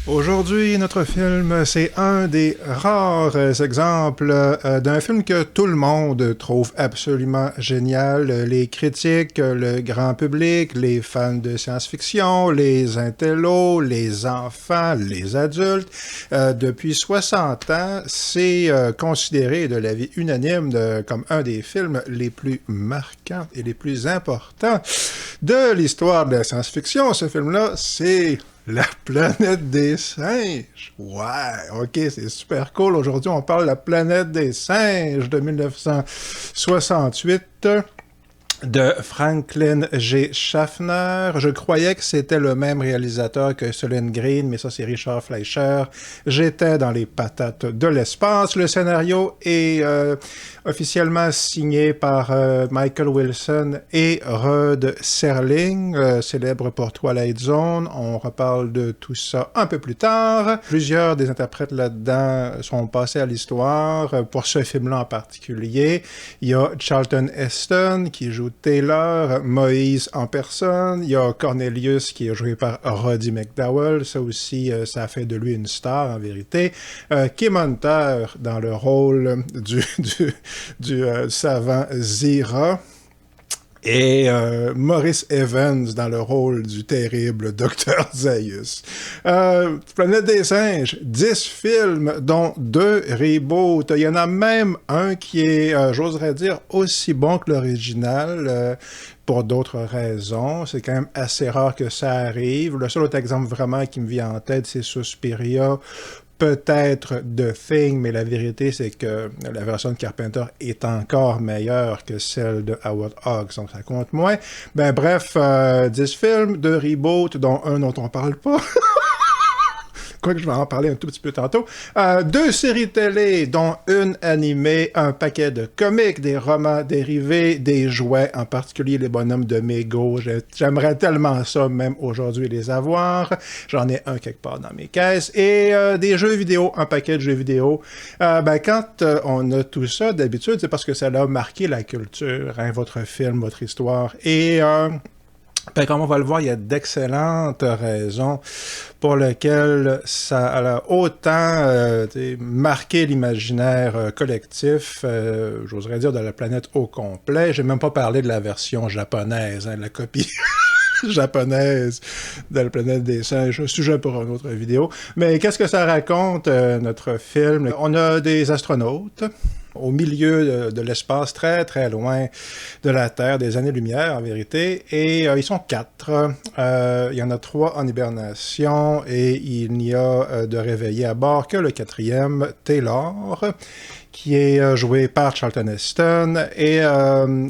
Aujourd'hui, notre film, c'est un des rares exemples d'un film que tout le monde trouve absolument génial. Les critiques, le grand public, les fans de science-fiction, les intellos, les enfants, les adultes. Depuis 60 ans, c'est considéré de l'avis unanime comme un des films les plus marquants et les plus importants de l'histoire de la science-fiction. Ce film-là, c'est La planète des singes. Ouais, ok, c'est super cool. Aujourd'hui, on parle de La planète des singes de 1968 de Franklin G. Schaffner. Je croyais que c'était le même réalisateur que Soylent Green, mais ça, c'est Richard Fleischer. J'étais dans les patates de l'espace. Le scénario est officiellement signé par Michael Wilson et Rod Serling, célèbre pour Twilight Zone. On reparle de tout ça un peu plus tard. Plusieurs des interprètes là-dedans sont passés à l'histoire. Pour ce film-là en particulier, il y a Charlton Heston qui joue Taylor, Moïse en personne. Il y a Cornelius qui est joué par Roddy McDowall. Ça aussi, ça a fait de lui une star en vérité. Kim Hunter dans le rôle du savant Zira. Et Maurice Evans dans le rôle du terrible Dr. Zaius. Planète des singes, 10 films, dont 2 reboots. Il y en a même un qui est, j'oserais dire, aussi bon que l'original, pour d'autres raisons. C'est quand même assez rare que ça arrive. Le seul autre exemple vraiment qui me vient en tête, c'est Suspiria, peut-être The Thing, mais la vérité, c'est que la version de Carpenter est encore meilleure que celle de Howard Hawks, donc ça compte moins. Ben bref, 10 films, 2 reboots, dont un dont on parle pas. Quoique je vais en parler un tout petit peu tantôt. 2 séries télé, dont une animée, un paquet de comics, des romans dérivés, des jouets, en particulier les bonhommes de Mego. J'aimerais tellement ça, même aujourd'hui, les avoir. J'en ai un quelque part dans mes caisses. Et des jeux vidéo, un paquet de jeux vidéo. Quand on a tout ça, d'habitude, c'est parce que ça a marqué la culture, hein, votre film, votre histoire. Et comme on va le voir, il y a d'excellentes raisons pour lesquelles ça a autant marqué l'imaginaire collectif, j'oserais dire de la planète au complet. J'ai même pas parlé de la version japonaise, hein, de la copie japonaise de la planète des singes, un sujet pour une autre vidéo. Mais qu'est-ce que ça raconte, notre film? On a des astronautes au milieu de l'espace, très très loin de la Terre, des années-lumière en vérité, et ils sont 4. Il y en a 3 en hibernation, et il n'y a de réveillé à bord que le 4e, Taylor, qui est joué par Charlton Heston, et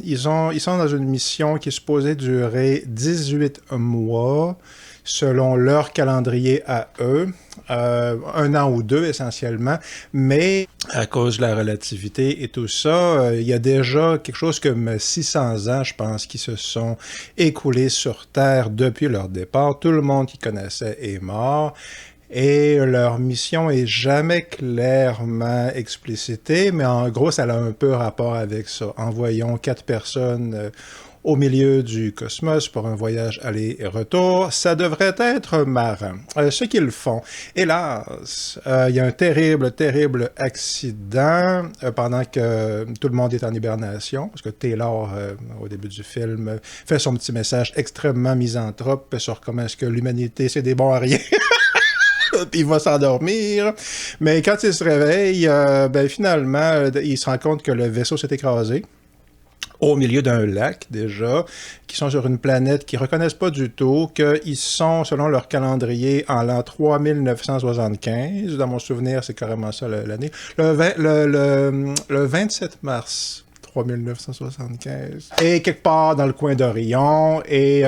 ils sont dans une mission qui est supposée durer 18 mois, selon leur calendrier à eux, 1 an ou 2 essentiellement, mais à cause de la relativité et tout ça, il y a déjà quelque chose comme 600 ans, je pense, qui se sont écoulés sur Terre depuis leur départ. Tout le monde qui connaissait est mort. Et leur mission est jamais clairement explicitée, mais en gros, ça a un peu rapport avec ça. Envoyons 4 personnes au milieu du cosmos pour un voyage aller-retour. Ça devrait être marrant. Ce qu'ils font, hélas, il y a un terrible, terrible accident pendant que tout le monde est en hibernation, parce que Taylor, au début du film, fait son petit message extrêmement misanthrope sur comment est-ce que l'humanité, c'est des bons à rien. Puis il va s'endormir. Mais quand il se réveille, finalement, il se rend compte que le vaisseau s'est écrasé au milieu d'un lac, déjà, qui sont sur une planète qu'ils ne reconnaissent pas du tout, qu'ils sont, selon leur calendrier, en l'an 3975. Dans mon souvenir, c'est carrément ça l'année. Le 27 mars 3975. Et quelque part dans le coin d'Orion, et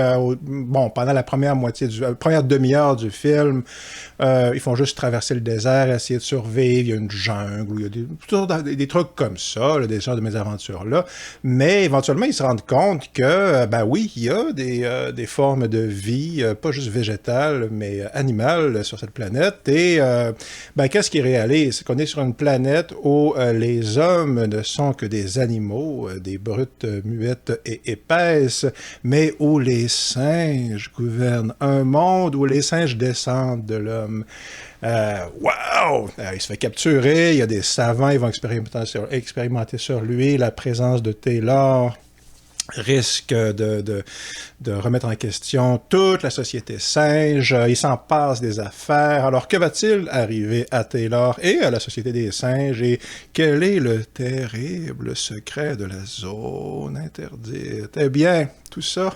pendant la première première demi-heure du film, ils font juste traverser le désert, essayer de survivre, il y a une jungle, il y a des trucs comme ça, des genres de mésaventures-là, mais éventuellement, ils se rendent compte que, oui, il y a des formes de vie, pas juste végétales, mais animales sur cette planète, et qu'est-ce qu'ils réalisent? C'est qu'on est sur une planète où les hommes ne sont que des animaux, animaux, des brutes muettes et épaisses, mais où les singes gouvernent, un monde où les singes descendent de l'homme. Wow! Il se fait capturer, il y a des savants, ils vont expérimenter sur lui, la présence de Taylor risque de remettre en question toute la société singe. Il s'en passe des affaires. Alors, que va-t-il arriver à Taylor et à la société des singes? Et quel est le terrible secret de la zone interdite? Eh bien, tout ça...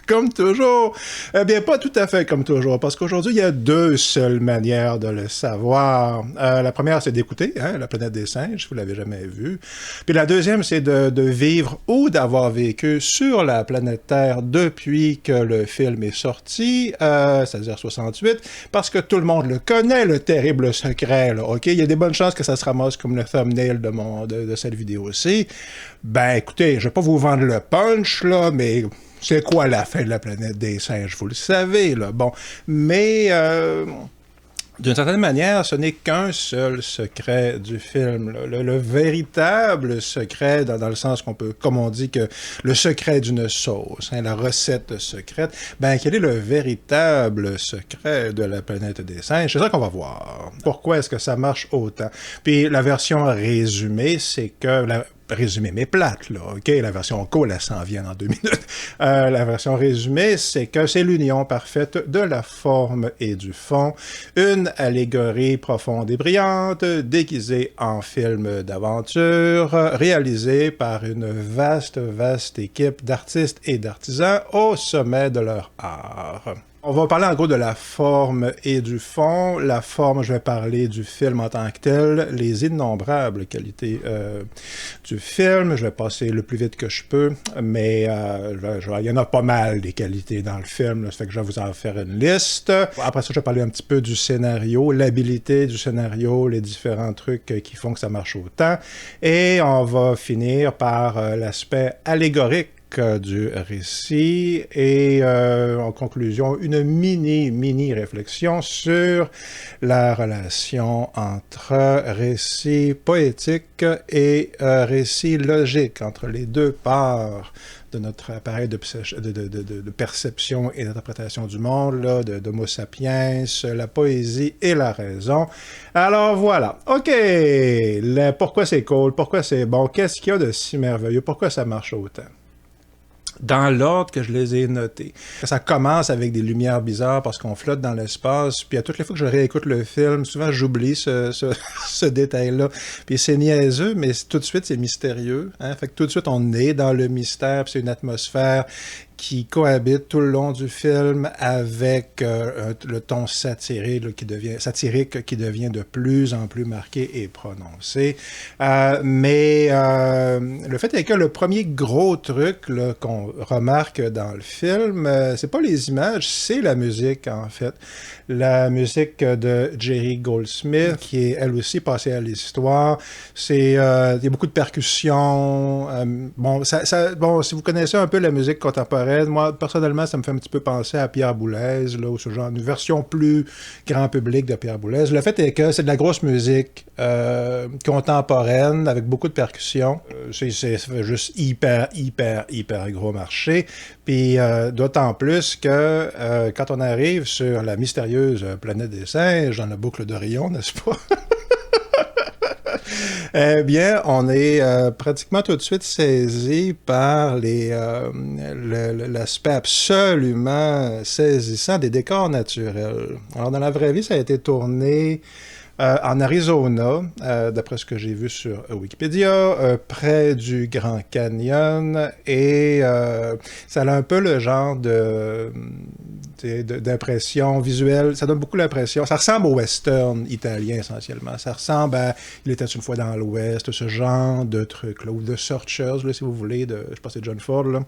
comme toujours. Eh bien, pas tout à fait comme toujours, parce qu'aujourd'hui, il y a deux seules manières de le savoir. La première, c'est d'écouter, La planète des singes, si vous l'avez jamais vu. Puis la deuxième, c'est de vivre ou d'avoir vécu sur la planète Terre depuis que le film est sorti, c'est-à-dire 68, parce que tout le monde le connaît, le terrible secret, là, OK? Il y a des bonnes chances que ça se ramasse comme le thumbnail de cette vidéo-ci. Ben, écoutez, je vais pas vous vendre le punch, là, mais... c'est quoi la fin de la planète des singes? Vous le savez, là. Bon, mais d'une certaine manière, ce n'est qu'un seul secret du film. Le véritable secret, dans le sens qu'on peut, comme on dit, que le secret d'une sauce, la recette secrète, ben, quel est le véritable secret de la planète des singes? C'est ça qu'on va voir. Pourquoi est-ce que ça marche autant? Puis la version résumée, c'est que... résumé, mais plate, là, OK? La version cool, elle s'en vient dans 2 minutes. La version résumée, c'est que c'est l'union parfaite de la forme et du fond. Une allégorie profonde et brillante, déguisée en film d'aventure, réalisée par une vaste équipe d'artistes et d'artisans au sommet de leur art. On va parler en gros de la forme et du fond. La forme, je vais parler du film en tant que tel, les innombrables qualités du film. Je vais passer le plus vite que je peux, mais il y en a pas mal des qualités dans le film, là, ça fait que je vais vous en faire une liste. Après ça, je vais parler un petit peu du scénario, l'habilité du scénario, les différents trucs qui font que ça marche autant. Et on va finir par l'aspect allégorique du récit et en conclusion une mini réflexion sur la relation entre récit poétique et récit logique, entre les deux parts de notre appareil de perception et d'interprétation du monde, là, d'Homo sapiens, la poésie et la raison. Alors voilà, OK, pourquoi c'est cool, pourquoi c'est bon, qu'est-ce qu'il y a de si merveilleux, pourquoi ça marche autant? Dans l'ordre que je les ai notés. Ça commence avec des lumières bizarres parce qu'on flotte dans l'espace, puis à toutes les fois que je réécoute le film, souvent j'oublie ce détail-là. Puis c'est niaiseux, mais tout de suite c'est mystérieux. Fait que tout de suite on est dans le mystère, puis c'est une atmosphère qui cohabite tout le long du film avec le ton satirique qui devient de plus en plus marqué et prononcé. Mais le fait est que le premier gros truc là, qu'on remarque dans le film, c'est pas les images, c'est la musique en fait. La musique de Jerry Goldsmith, qui est elle aussi passée à l'histoire. Il y a beaucoup de percussions. Bon, si vous connaissez un peu la musique contemporaine, moi, personnellement, ça me fait un petit peu penser à Pierre Boulez, là, ou ce genre, une version plus grand public de Pierre Boulez. Le fait est que c'est de la grosse musique contemporaine, avec beaucoup de percussions. Ça fait juste hyper gros marché. Puis d'autant plus que quand on arrive sur la mystérieuse planète des singes, dans la boucle d'Orion, n'est-ce pas? Eh bien, on est pratiquement tout de suite saisi par l'aspect absolument saisissant des décors naturels. Alors, dans la vraie vie, ça a été tourné en Arizona, d'après ce que j'ai vu sur Wikipédia, près du Grand Canyon, et ça a un peu le genre d'impression visuelle, ça donne beaucoup l'impression, ça ressemble au western italien essentiellement, ça ressemble à Il était une fois dans l'Ouest, ce genre de truc-là, ou de Searchers, là, si vous voulez, je pense que c'est John Ford, là.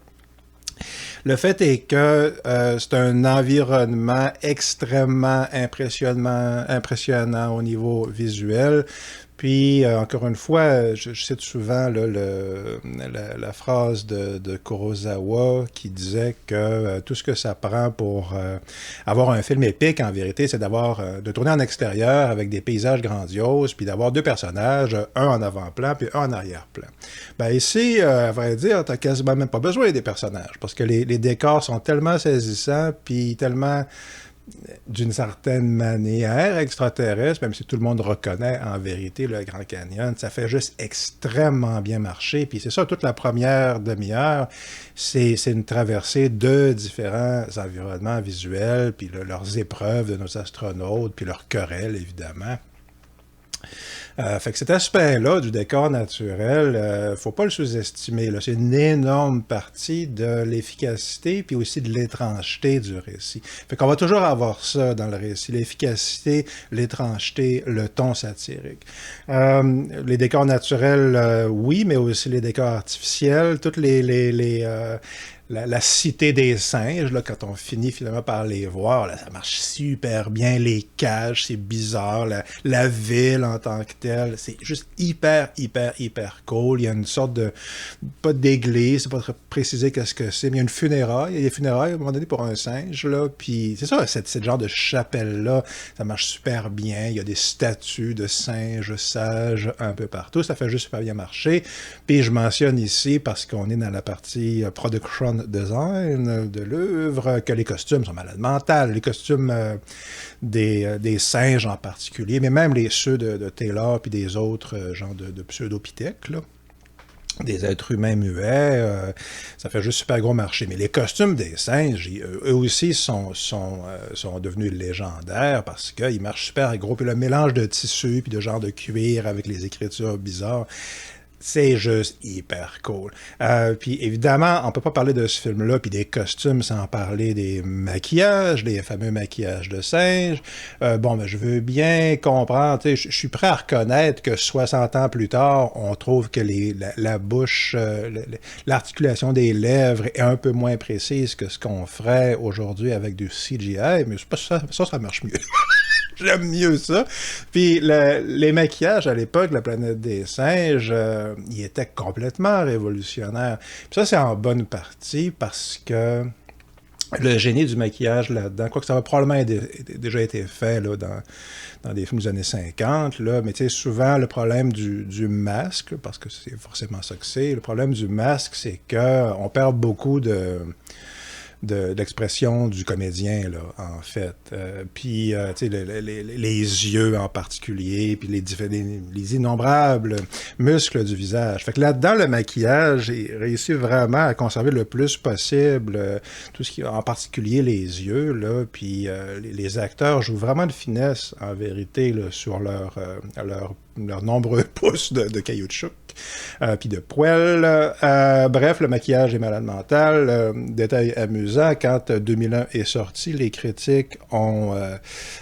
Le fait est que c'est un environnement extrêmement impressionnant au niveau visuel. Puis, encore une fois, je cite souvent là, la phrase de Kurosawa qui disait que tout ce que ça prend pour avoir un film épique, en vérité, c'est de tourner en extérieur avec des paysages grandioses, puis d'avoir deux personnages, un en avant-plan, puis un en arrière-plan. Ben ici, à vrai dire, t'as quasiment même pas besoin des personnages, parce que les décors sont tellement saisissants, puis tellement d'une certaine manière extraterrestre, même si tout le monde reconnaît en vérité le Grand Canyon, ça fait juste extrêmement bien marcher. Puis c'est ça, toute la première demi-heure, c'est une traversée de différents environnements visuels, puis leurs épreuves de nos astronautes, puis leurs querelles, évidemment. Fait que cet aspect-là du décor naturel, faut pas le sous-estimer. C'est une énorme partie de l'efficacité puis aussi de l'étrangeté du récit. Fait qu'on va toujours avoir ça dans le récit, l'efficacité, l'étrangeté, le ton satirique. Les décors naturels, oui, mais aussi les décors artificiels, toutes la cité des singes, là, quand on finit finalement par les voir, là, ça marche super bien. Les cages, c'est bizarre. La ville en tant que telle, c'est juste hyper cool. Il y a une sorte de... pas d'église, c'est pas très précisé qu'est-ce que c'est, mais il y a une funéraille. Il y a des funérailles à un moment donné pour un singe, là. Puis c'est ça, cette genre de chapelle-là, ça marche super bien. Il y a des statues de singes sages un peu partout. Ça fait juste super bien marcher. Puis je mentionne ici, parce qu'on est dans la partie production design de l'œuvre, que les costumes sont malades mentales. Les costumes des singes en particulier, mais même ceux de Taylor puis des autres genres de pseudopithèques, là. Des êtres humains muets, ça fait juste super gros marché. Mais les costumes des singes, eux aussi sont devenus légendaires parce qu'ils marchent super gros. Puis le mélange de tissus puis de genre de cuir avec les écritures bizarres, c'est juste hyper cool. Puis évidemment, on peut pas parler de ce film-là puis des costumes sans parler des maquillages, les fameux maquillages de singes. Je veux bien comprendre, je suis prêt à reconnaître que 60 ans plus tard, on trouve que la bouche, l'articulation des lèvres est un peu moins précise que ce qu'on ferait aujourd'hui avec du CGI, mais c'est pas ça marche mieux. J'aime mieux ça. Puis les maquillages à l'époque de la planète des singes, ils étaient complètement révolutionnaires. Puis ça, c'est en bonne partie parce que le génie du maquillage là-dedans, quoique ça va probablement déjà été fait là, dans des films des années 50, là, mais tu sais, souvent, le problème du masque, parce que c'est forcément ça que c'est, le problème du masque, c'est qu'on perd beaucoup d'expression du comédien, là, en fait. Puis, tu sais, les yeux en particulier, puis les innombrables muscles du visage. Fait que là-dedans, le maquillage, il réussit vraiment à conserver le plus possible tout ce qui, en particulier les yeux, là, puis les acteurs jouent vraiment de finesse, en vérité, là, sur leurs nombreux pouces de caoutchouc, puis de poêle. Bref, le maquillage est malade mental. Détail amusant, quand 2001 est sorti, les critiques ont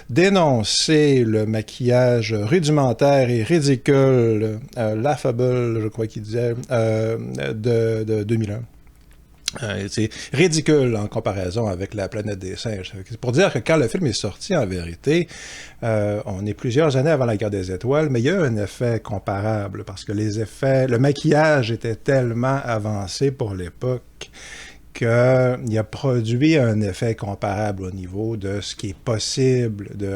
dénoncé le maquillage rudimentaire et ridicule, laughable, je crois qu'il disait, de 2001. C'est ridicule en comparaison avec La planète des singes. C'est pour dire que quand le film est sorti, en vérité, on est plusieurs années avant la guerre des étoiles, mais il y a un effet comparable, parce que le maquillage était tellement avancé pour l'époque qu'il a produit un effet comparable au niveau de ce qui est possible de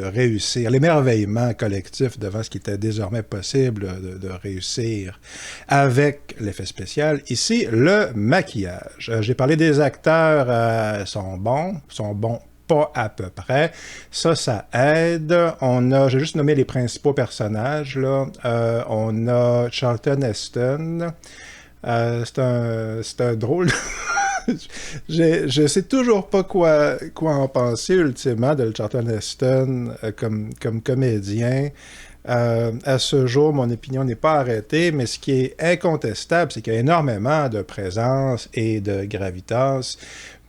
réussir, l'émerveillement collectif devant ce qui était désormais possible de réussir avec l'effet spécial. Ici, le maquillage. J'ai parlé des acteurs, sont bons pas à peu près. Ça aide. J'ai juste nommé les principaux personnages, là. On a Charlton Heston. C'est un drôle. Je sais toujours pas quoi en penser ultimement de Charlton Heston comme comédien. À ce jour, mon opinion n'est pas arrêtée, mais ce qui est incontestable, c'est qu'il y a énormément de présence et de gravitas.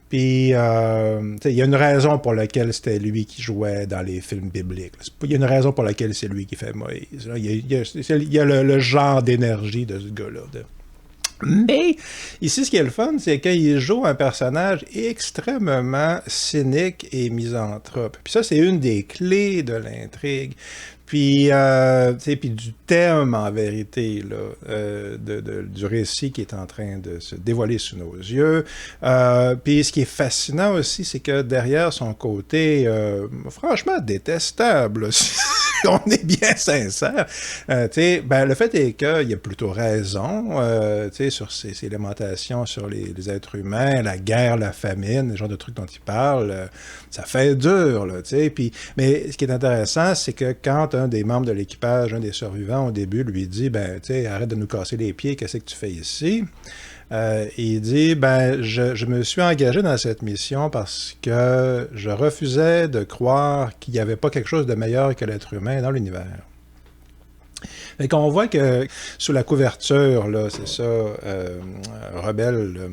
Puis, il y a une raison pour laquelle c'était lui qui jouait dans les films bibliques. Il y a une raison pour laquelle c'est lui qui fait Moïse. Il y a le genre d'énergie de ce gars-là. Mais ici, ce qui est le fun, c'est qu'il joue un personnage extrêmement cynique et misanthrope. Puis ça, c'est une des clés de l'intrigue. Puis, tu sais, puis du thème, en vérité, là, du récit qui est en train de se dévoiler sous nos yeux. Puis, ce qui est fascinant aussi, c'est que derrière son côté, franchement, détestable, là, si on est bien sincère, tu sais, ben, le fait est qu'il a plutôt raison, tu sais, sur ses lamentations sur les êtres humains, la guerre, la famine, le genre de trucs dont il parle, ça fait dur, là, tu sais. Puis, mais ce qui est intéressant, c'est que quand un des membres de l'équipage, un des survivants, au début, lui dit, ben, tu sais, arrête de nous casser les pieds, qu'est-ce que tu fais ici? Il dit, ben, je me suis engagé dans cette mission parce que je refusais de croire qu'il n'y avait pas quelque chose de meilleur que l'être humain dans l'univers. Fait qu'on voit que sous la couverture, là, c'est ça, rebelle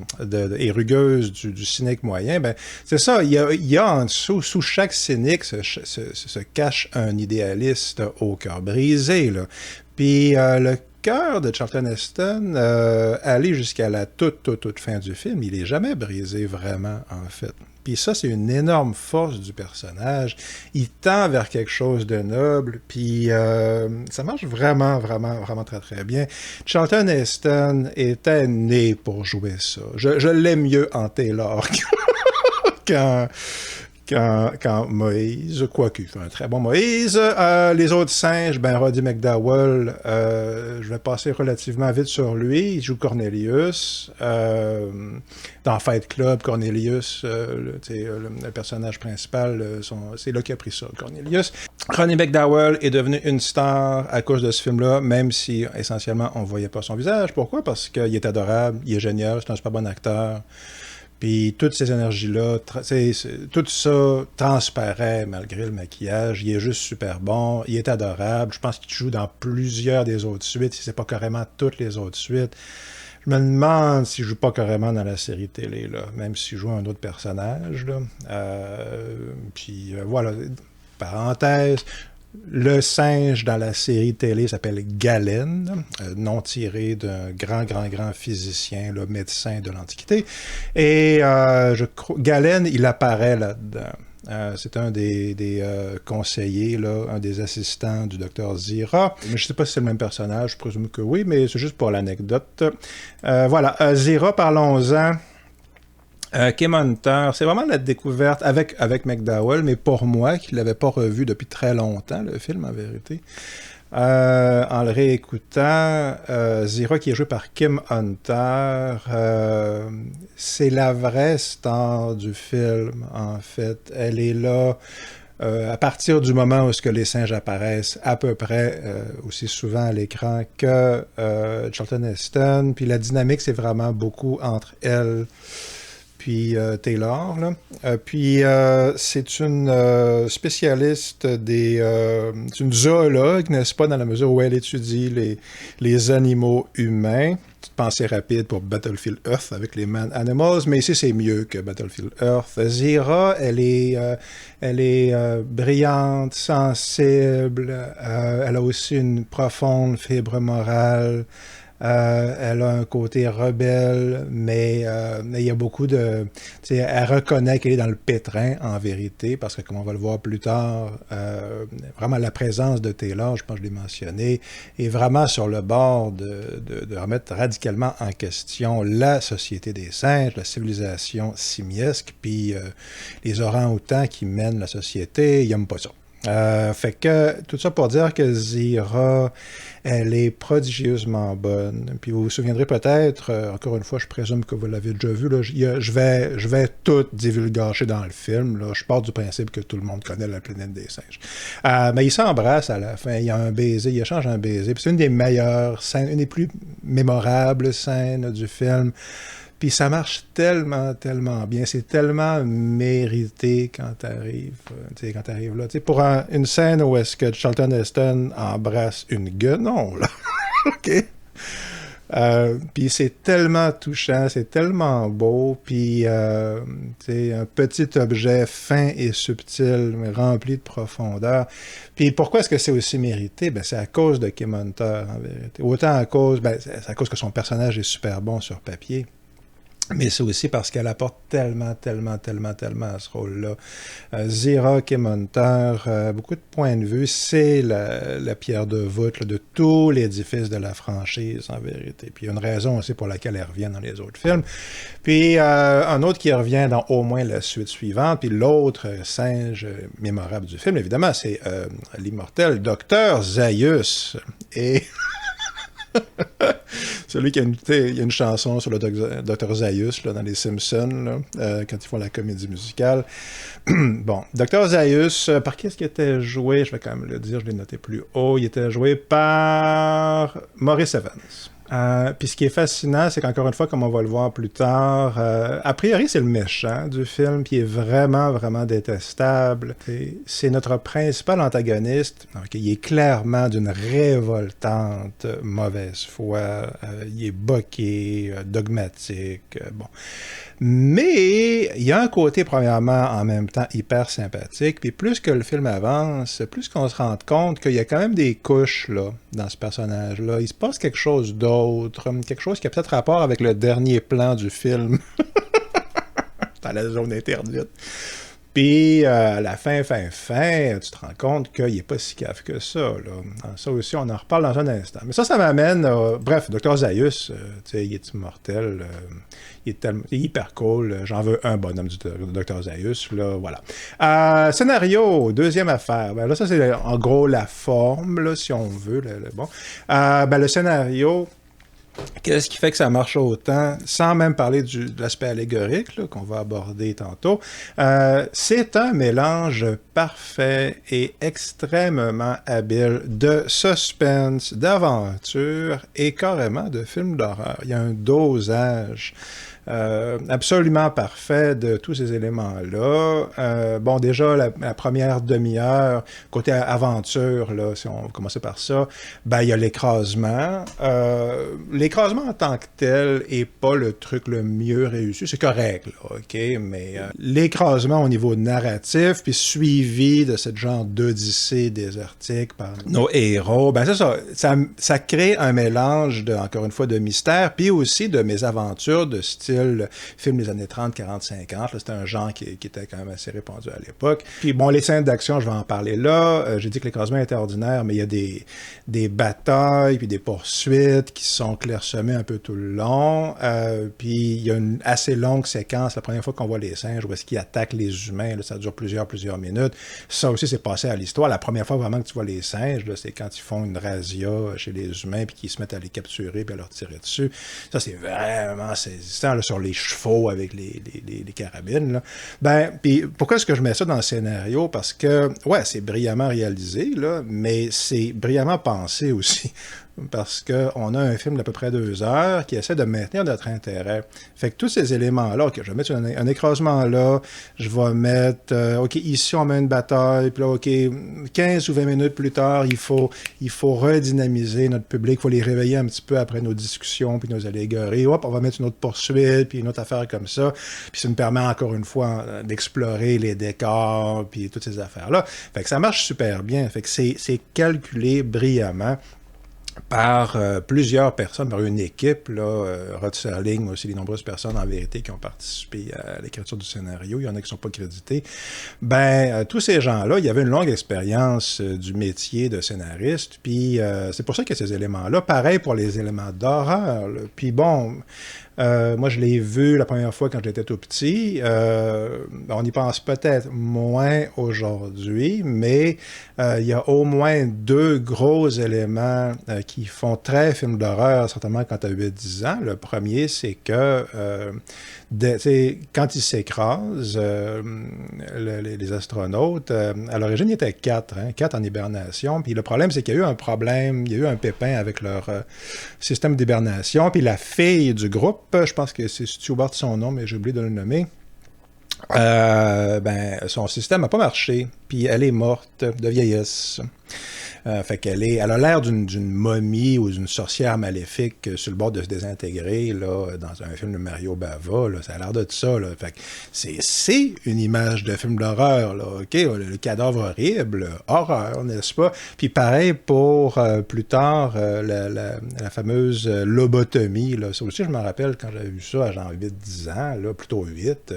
et rugueuse du cynique moyen, ben, c'est ça, il y a en dessous, sous chaque cynique se cache un idéaliste au cœur brisé, là. Puis le cœur de Charlton Heston, aller jusqu'à la toute fin du film, il n'est jamais brisé vraiment, en fait. Puis ça, c'est une énorme force du personnage. Il tend vers quelque chose de noble, puis ça marche vraiment très, très bien. Charlton Heston était né pour jouer ça. Je l'aime mieux en Taylor quand Moïse, quoique, il fait un très bon Moïse. Les autres singes, ben Roddy McDowall, je vais passer relativement vite sur lui. Il joue Cornelius. Dans Fight Club, Cornelius, le personnage principal, c'est là qu'il a pris ça, Cornelius. Roddy McDowall est devenu une star à cause de ce film-là, même si, essentiellement, on ne voyait pas son visage. Pourquoi? Parce qu'il est adorable, il est génial, c'est un super bon acteur. Puis toutes ces énergies-là, tout ça transparaît malgré le maquillage. Il est juste super bon, il est adorable. Je pense qu'il joue dans plusieurs des autres suites, si c'est pas carrément toutes les autres suites. Je me demande s'il joue pas carrément dans la série télé, là, même s'il joue un autre personnage. Là. Voilà, parenthèse. Le singe dans la série télé s'appelle Galen, nom tiré d'un grand physicien, là, médecin de l'Antiquité. Et Galen, il apparaît là-dedans. C'est un des conseillers, là, un des assistants du docteur Zira. Je ne sais pas si c'est le même personnage, je présume que oui, mais c'est juste pour l'anecdote. Voilà, Zira, parlons-en. Kim Hunter, c'est vraiment la découverte avec McDowall, mais pour moi, qui ne l'avais pas revu depuis très longtemps, le film, en vérité. En le réécoutant, Zira, qui est jouée par Kim Hunter, c'est la vraie star du film, en fait. Elle est là à partir du moment où les singes apparaissent à peu près aussi souvent à l'écran que Charlton Heston. Puis la dynamique, c'est vraiment beaucoup entre elle puis Taylor. Là. C'est une spécialiste c'est une zoologue, n'est-ce pas, dans la mesure où elle étudie les animaux humains. Petite pensée rapide pour Battlefield Earth avec les Man Animals, mais ici c'est mieux que Battlefield Earth. Zira, elle est brillante, sensible, elle a aussi une profonde fibre morale. Elle a un côté rebelle, mais il y a beaucoup de... Elle reconnaît qu'elle est dans le pétrin, en vérité, parce que, comme on va le voir plus tard, vraiment la présence de Taylor, je pense que je l'ai mentionné, est vraiment sur le bord de remettre radicalement en question la société des singes, la civilisation simiesque, puis les orang-outans qui mènent la société, ils n'aiment pas ça. Fait que tout ça pour dire que Zira, elle est prodigieusement bonne. Puis vous vous souviendrez peut-être, encore une fois, je présume que vous l'avez déjà vu, là, je vais tout divulgacher dans le film. Là. Je pars du principe que tout le monde connaît la planète des singes. Mais ils s'embrassent à la fin, il y a un baiser, ils échangent un baiser. Puis c'est une des meilleures scènes, une des plus mémorables scènes du film. Puis ça marche tellement bien. C'est tellement mérité quand t'arrives là. Pour une scène où est-ce que Charlton Heston embrasse une guenon, là. OK? Puis c'est tellement touchant, c'est tellement beau, puis un petit objet fin et subtil, mais rempli de profondeur. Puis pourquoi est-ce que c'est aussi mérité? Ben, c'est à cause de Kim Hunter, en vérité. Autant c'est à cause que son personnage est super bon sur papier. Mais c'est aussi parce qu'elle apporte tellement à ce rôle-là. Zira, qui est monteur, beaucoup de points de vue, c'est la pierre de voûte là, de tout l'édifice de la franchise, en vérité. Puis il y a une raison aussi pour laquelle elle revient dans les autres films. Puis un autre qui revient dans au moins la suite suivante, puis l'autre singe mémorable du film, évidemment, c'est l'immortel Docteur Zaius. Et... celui qui a il y a une chanson sur le Dr. Zaius là, dans les Simpsons, là, quand ils font la comédie musicale. Bon, Dr. Zaius, par qui est-ce qu'il était joué? Je vais quand même le dire, je l'ai noté plus haut. Il était joué par Maurice Evans. Puis ce qui est fascinant, c'est qu'encore une fois, comme on va le voir plus tard, a priori, c'est le méchant du film, puis il est vraiment détestable. C'est notre principal antagoniste. Donc, il est clairement d'une révoltante mauvaise foi. Il est boqué, dogmatique. Bon. Mais il y a un côté, premièrement, en même temps, hyper sympathique. Puis plus que le film avance, plus qu'on se rend compte qu'il y a quand même des couches là, dans ce personnage-là. Il se passe quelque chose d'autre, quelque chose qui a peut-être rapport avec le dernier plan du film. Dans la zone interdite. Puis, à la fin, tu te rends compte qu'il n'est pas si cave que ça. Là. Ça aussi, on en reparle dans un instant. Mais ça m'amène... bref, Dr. Zaius, il est immortel. Il est hyper cool. J'en veux un bonhomme du Dr. Zaius. Là, voilà. Scénario, deuxième affaire. Ben, là, ça, c'est en gros la forme, là, si on veut. Bon. Le scénario... Qu'est-ce qui fait que ça marche autant, sans même parler de l'aspect allégorique là, qu'on va aborder tantôt? C'est un mélange parfait et extrêmement habile de suspense, d'aventure et carrément de film d'horreur. Il y a un dosage absolument parfait de tous ces éléments-là. Bon, déjà, la première demi-heure, côté aventure, là, si on va commencer par ça, ben, il y a l'écrasement. L'écrasement en tant que tel est pas le truc le mieux réussi. C'est correct, là, OK? Mais l'écrasement au niveau narratif, puis suivi de cette genre d'odyssée désertique par nos héros, ben c'est ça crée un mélange, encore une fois, de mystère, puis aussi de mésaventures de style film des années 30, 40, 50. C'était un genre qui était quand même assez répandu à l'époque. Puis bon, les scènes d'action, je vais en parler là. J'ai dit que l'écrasement était ordinaire, mais il y a des batailles, puis des poursuites qui sont clairsemées un peu tout le long. Puis il y a une assez longue séquence, la première fois qu'on voit les singes, où est-ce qu'ils attaquent les humains. Là, ça dure plusieurs minutes. Ça aussi, c'est passé à l'histoire. La première fois vraiment que tu vois les singes, là, c'est quand ils font une razzia chez les humains, puis qu'ils se mettent à les capturer, puis à leur tirer dessus. Ça, c'est vraiment saisissant, là, sur les chevaux avec les carabines. Là. Ben, puis pourquoi est-ce que je mets ça dans le scénario? Parce que, ouais, c'est brillamment réalisé, là, mais c'est brillamment pensé aussi. Parce qu'on a un film d'à peu près 2 heures qui essaie de maintenir notre intérêt. Fait que tous ces éléments-là, OK, je vais mettre un écrasement là, je vais mettre, OK, ici on met une bataille, puis là, OK, 15 ou 20 minutes plus tard, il faut redynamiser notre public, il faut les réveiller un petit peu après nos discussions, puis nos allégories. Hop, on va mettre une autre poursuite, puis une autre affaire comme ça. Puis ça nous permet encore une fois d'explorer les décors, puis toutes ces affaires-là. Fait que ça marche super bien. Fait que c'est calculé brillamment par plusieurs personnes, par une équipe, Rod Serling, mais aussi les nombreuses personnes en vérité qui ont participé à l'écriture du scénario, il y en a qui ne sont pas crédités. Ben, tous ces gens-là, il y avait une longue expérience du métier de scénariste, puis c'est pour ça qu'il y a ces éléments-là. Pareil pour les éléments d'horreur. Puis bon, moi, je l'ai vu la première fois quand j'étais tout petit. On y pense peut-être moins aujourd'hui, mais il y a au moins 2 gros éléments qui font très film d'horreur, certainement quand tu as 8-10 ans. Le premier, c'est que quand ils s'écrasent, les astronautes, à l'origine, ils étaient 4 en hibernation. Puis le problème, c'est qu'il y a eu un problème, il y a eu un pépin avec leur système d'hibernation. Puis la fille du groupe, je pense que c'est Stewart son nom, mais j'ai oublié de le nommer, son système n'a pas marché, puis elle est morte de vieillesse. Fait elle a l'air d'une momie ou d'une sorcière maléfique sur le bord de se désintégrer, là, dans un film de Mario Bava, là. Ça a l'air de ça, là. Fait que c'est une image de film d'horreur, là, OK? Le cadavre horrible, horreur, n'est-ce pas? Puis pareil pour, plus tard, la fameuse lobotomie, là. Ça aussi, je me rappelle quand j'avais vu ça à genre 8-10 ans, là, plutôt 8,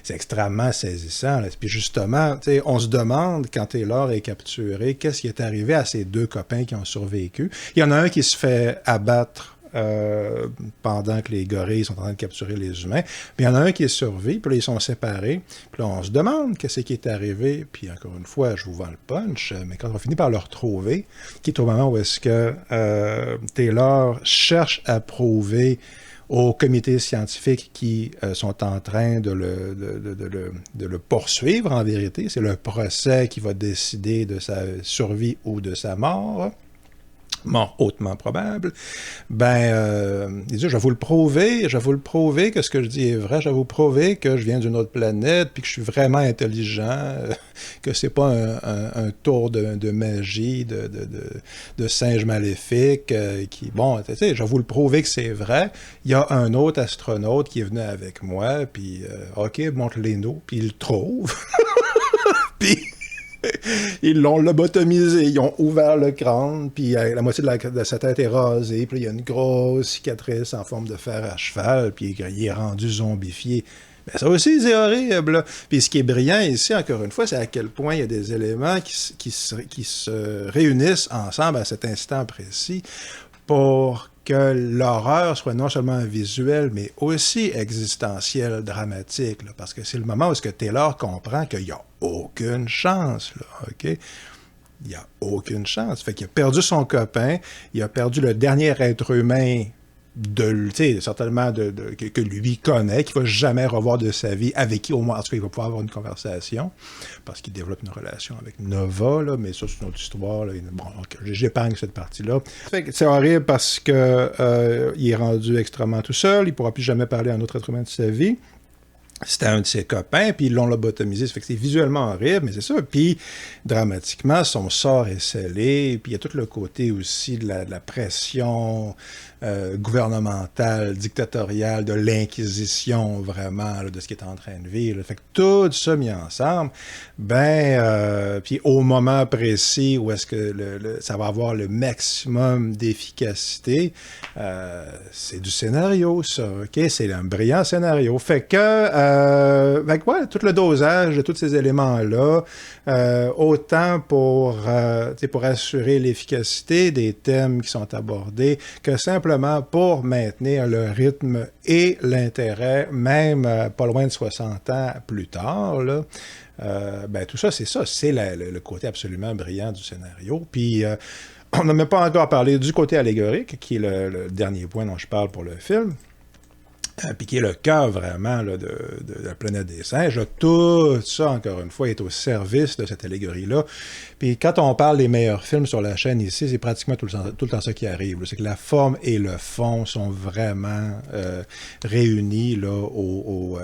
c'est extrêmement saisissant, là. Puis justement, on se demande, quand Taylor est capturé, qu'est-ce qui est arrivé à ces deux copains qui ont survécu. Il y en a un qui se fait abattre pendant que les gorilles sont en train de capturer les humains. Puis il y en a un qui est survécu, puis là, ils sont séparés. Puis là, on se demande qu'est-ce qui est arrivé. Puis encore une fois, je vous vends le punch, mais quand on finit par le retrouver, qui est au moment où est-ce que Taylor cherche à prouver aux comités scientifiques qui sont en train de le poursuivre, en vérité. C'est le procès qui va décider de sa survie ou de sa mort. Mort hautement probable, il dit, je vais vous le prouver que ce que je dis est vrai, je vais vous prouver que je viens d'une autre planète, puis que je suis vraiment intelligent, que c'est pas un tour de magie, de singe maléfique, je vais vous le prouver que c'est vrai. Il y a un autre astronaute qui est venu avec moi, puis OK, montre-les-nous, puis il le trouve. Puis ils l'ont lobotomisé, ils ont ouvert le crâne, puis la moitié de sa tête est rasée, puis il y a une grosse cicatrice en forme de fer à cheval, puis il est rendu zombifié. Ben, ça aussi, c'est horrible. Puis ce qui est brillant ici, encore une fois, c'est à quel point il y a des éléments qui se réunissent ensemble à cet instant précis pour que l'horreur soit non seulement visuelle, mais aussi existentielle, dramatique, là, parce que c'est le moment où est-ce que Taylor comprend qu'il n'y a aucune chance, là, OK? Il n'y a aucune chance. Fait qu'il a perdu son copain, il a perdu le dernier être humain certainement que lui connaît, qu'il ne va jamais revoir de sa vie, avec qui au moins, en tout cas, il va pouvoir avoir une conversation, parce qu'il développe une relation avec Nova, là, mais ça, c'est une autre histoire. Là. Bon, j'épargne cette partie-là. C'est horrible parce que il est rendu extrêmement tout seul, il ne pourra plus jamais parler à un autre être humain de sa vie. C'était un de ses copains, puis ils l'ont lobotomisé. Ça fait que c'est visuellement horrible, mais c'est ça. Puis, dramatiquement, son sort est scellé. Puis, il y a tout le côté aussi de la pression gouvernementale, dictatoriale, de l'inquisition, vraiment, là, de ce qu'il est en train de vivre. Là. Fait que tout ça mis ensemble, puis au moment précis où est-ce que ça va avoir le maximum d'efficacité, c'est du scénario, ça, OK? C'est un brillant scénario. Fait que, tout le dosage de tous ces éléments-là, autant pour assurer l'efficacité des thèmes qui sont abordés, que simplement pour maintenir le rythme et l'intérêt, même pas loin de 60 ans plus tard, là. Tout ça, c'est le côté absolument brillant du scénario. Puis, on n'a même pas encore parlé du côté allégorique, qui est le dernier point dont je parle pour le film. Puis qui est le cœur vraiment là, de la planète des singes. Là, tout ça, encore une fois, est au service de cette allégorie-là. Puis quand on parle des meilleurs films sur la chaîne ici, c'est pratiquement tout le temps ça qui arrive. C'est que la forme et le fond sont vraiment réunis là, au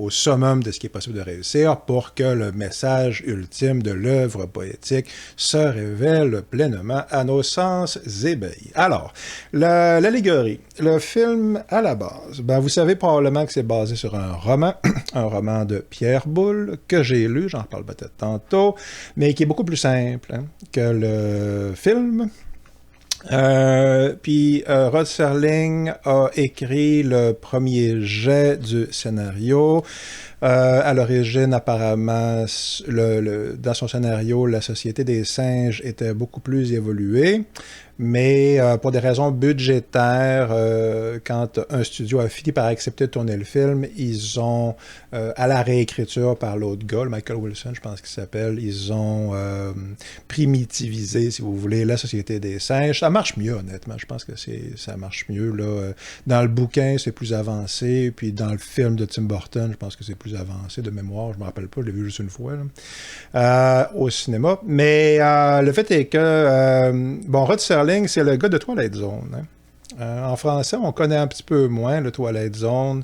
summum de ce qui est possible de réussir pour que le message ultime de l'œuvre poétique se révèle pleinement à nos sens ébahis. Alors, l'allégorie. Le film, à la base, vous savez probablement que c'est basé sur un roman, un roman de Pierre Boulle, que j'ai lu, j'en reparle peut-être tantôt, mais qui est beaucoup plus simple que le film. Puis Rod Serling a écrit le premier jet du scénario. À l'origine, apparemment, dans son scénario, la société des singes était beaucoup plus évoluée. Mais pour des raisons budgétaires, quand un studio a fini par accepter de tourner le film, ils ont, à la réécriture par l'autre gars, Michael Wilson, je pense qu'il s'appelle, ils ont primitivisé, si vous voulez, la société des singes. Ça marche mieux, honnêtement. Je pense que ça marche mieux. Là. Dans le bouquin, c'est plus avancé. Puis dans le film de Tim Burton, je pense que c'est plus avancé de mémoire. Je ne me rappelle pas, je l'ai vu juste une fois là, au cinéma. Mais le fait est que, Rod Serling, c'est le gars de Twilight Zone. Hein. En français, on connaît un petit peu moins le Twilight Zone,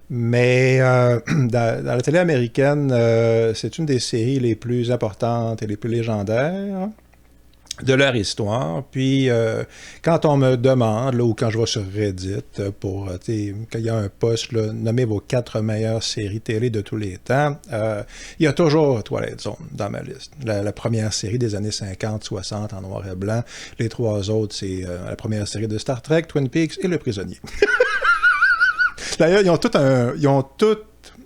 mais dans la télé américaine, c'est une des séries les plus importantes et les plus légendaires. de leur histoire. Puis, quand on me demande, là, ou quand je vais sur Reddit, quand il y a un post, là, nommé vos 4 meilleures séries télé de tous les temps, il y a toujours Twilight Zone dans ma liste. La première série des années 50-60 en noir et blanc. Les 3 autres, c'est la première série de Star Trek, Twin Peaks et Le Prisonnier. D'ailleurs, ils ont tout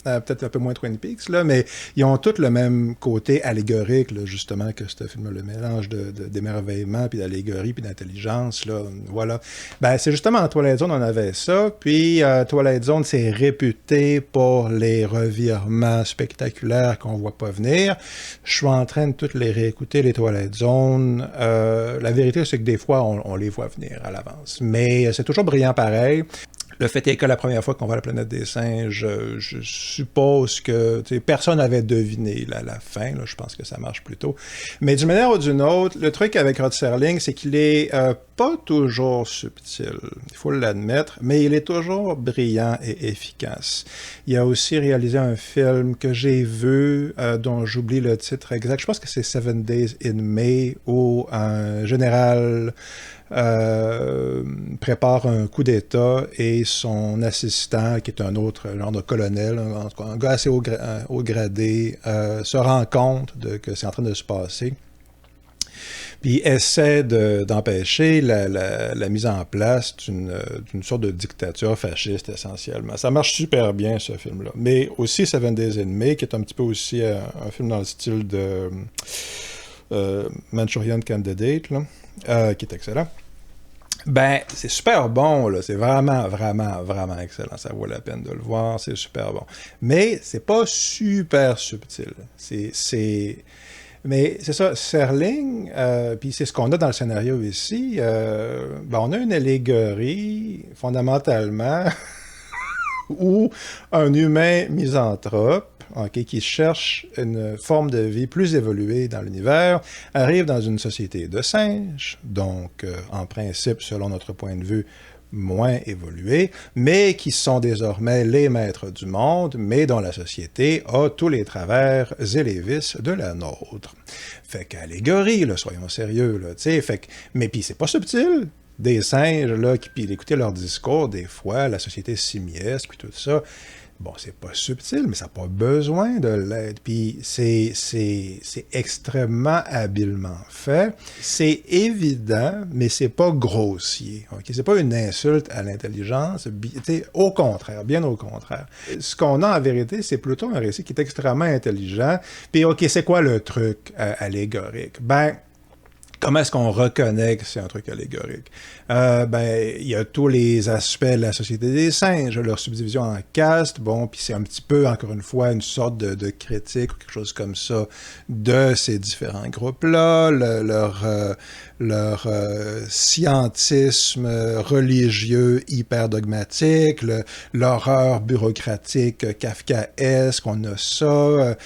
peut-être un peu moins Twin Peaks, là, mais ils ont tous le même côté allégorique, là, justement, que ce film, le mélange d'émerveillement, puis d'allégorie, puis d'intelligence, là, voilà. Ben, c'est justement en Twilight Zone, on avait ça, puis Twilight Zone, c'est réputé pour les revirements spectaculaires qu'on voit pas venir. Je suis en train de toutes les réécouter, les Twilight Zone. La vérité, c'est que des fois, on les voit venir à l'avance, mais c'est toujours brillant pareil. Le fait est que la première fois qu'on voit la planète des singes, je suppose que personne n'avait deviné la fin. Là, je pense que ça marche plutôt. Mais d'une manière ou d'une autre, le truc avec Rod Serling, c'est qu'il est pas toujours subtil, il faut l'admettre, mais il est toujours brillant et efficace. Il a aussi réalisé un film que j'ai vu, dont j'oublie le titre exact. Je pense que c'est 7 Days in May, où un général prépare un coup d'État et son assistant, qui est un autre genre de colonel, un gars assez haut gradé, se rend compte que c'est en train de se passer. Puis essaie d'empêcher la mise en place d'une sorte de dictature fasciste, essentiellement. Ça marche super bien, ce film-là. Mais aussi 7 Days in May, qui est un petit peu aussi un film dans le style de Manchurian Candidate, là, qui est excellent. Ben, c'est super bon, là. C'est vraiment, vraiment, vraiment excellent. Ça vaut la peine de le voir. C'est super bon. Mais c'est pas super subtil. Mais c'est ça, Serling, puis c'est ce qu'on a dans le scénario ici. Ben, on a une allégorie, fondamentalement, où un humain misanthrope, qui cherche une forme de vie plus évoluée dans l'univers, arrive dans une société de singes, donc en principe, selon notre point de vue, moins évolués, mais qui sont désormais les maîtres du monde, mais dont la société a tous les travers et les vices de la nôtre. Fait qu'allégorie, là, soyons sérieux, là, tu sais, mais puis c'est pas subtil. Des singes, là, puis écouter leur discours, des fois, la société simiesque, puis tout ça. Bon, c'est pas subtil, mais ça n'a pas besoin de l'être. Puis c'est extrêmement habilement fait. C'est évident, mais c'est pas grossier. Okay? C'est pas une insulte à l'intelligence. Au contraire, bien au contraire. Ce qu'on a en vérité, c'est plutôt un récit qui est extrêmement intelligent. Puis, OK, c'est quoi le truc allégorique? Ben, comment est-ce qu'on reconnaît que c'est un truc allégorique? Ben, il y a tous les aspects de la société des singes, leur subdivision en castes, bon, puis c'est un petit peu, encore une fois, une sorte de critique ou quelque chose comme ça de ces différents groupes-là, leur scientisme religieux hyper dogmatique, l'horreur bureaucratique kafkaesque, on a ça,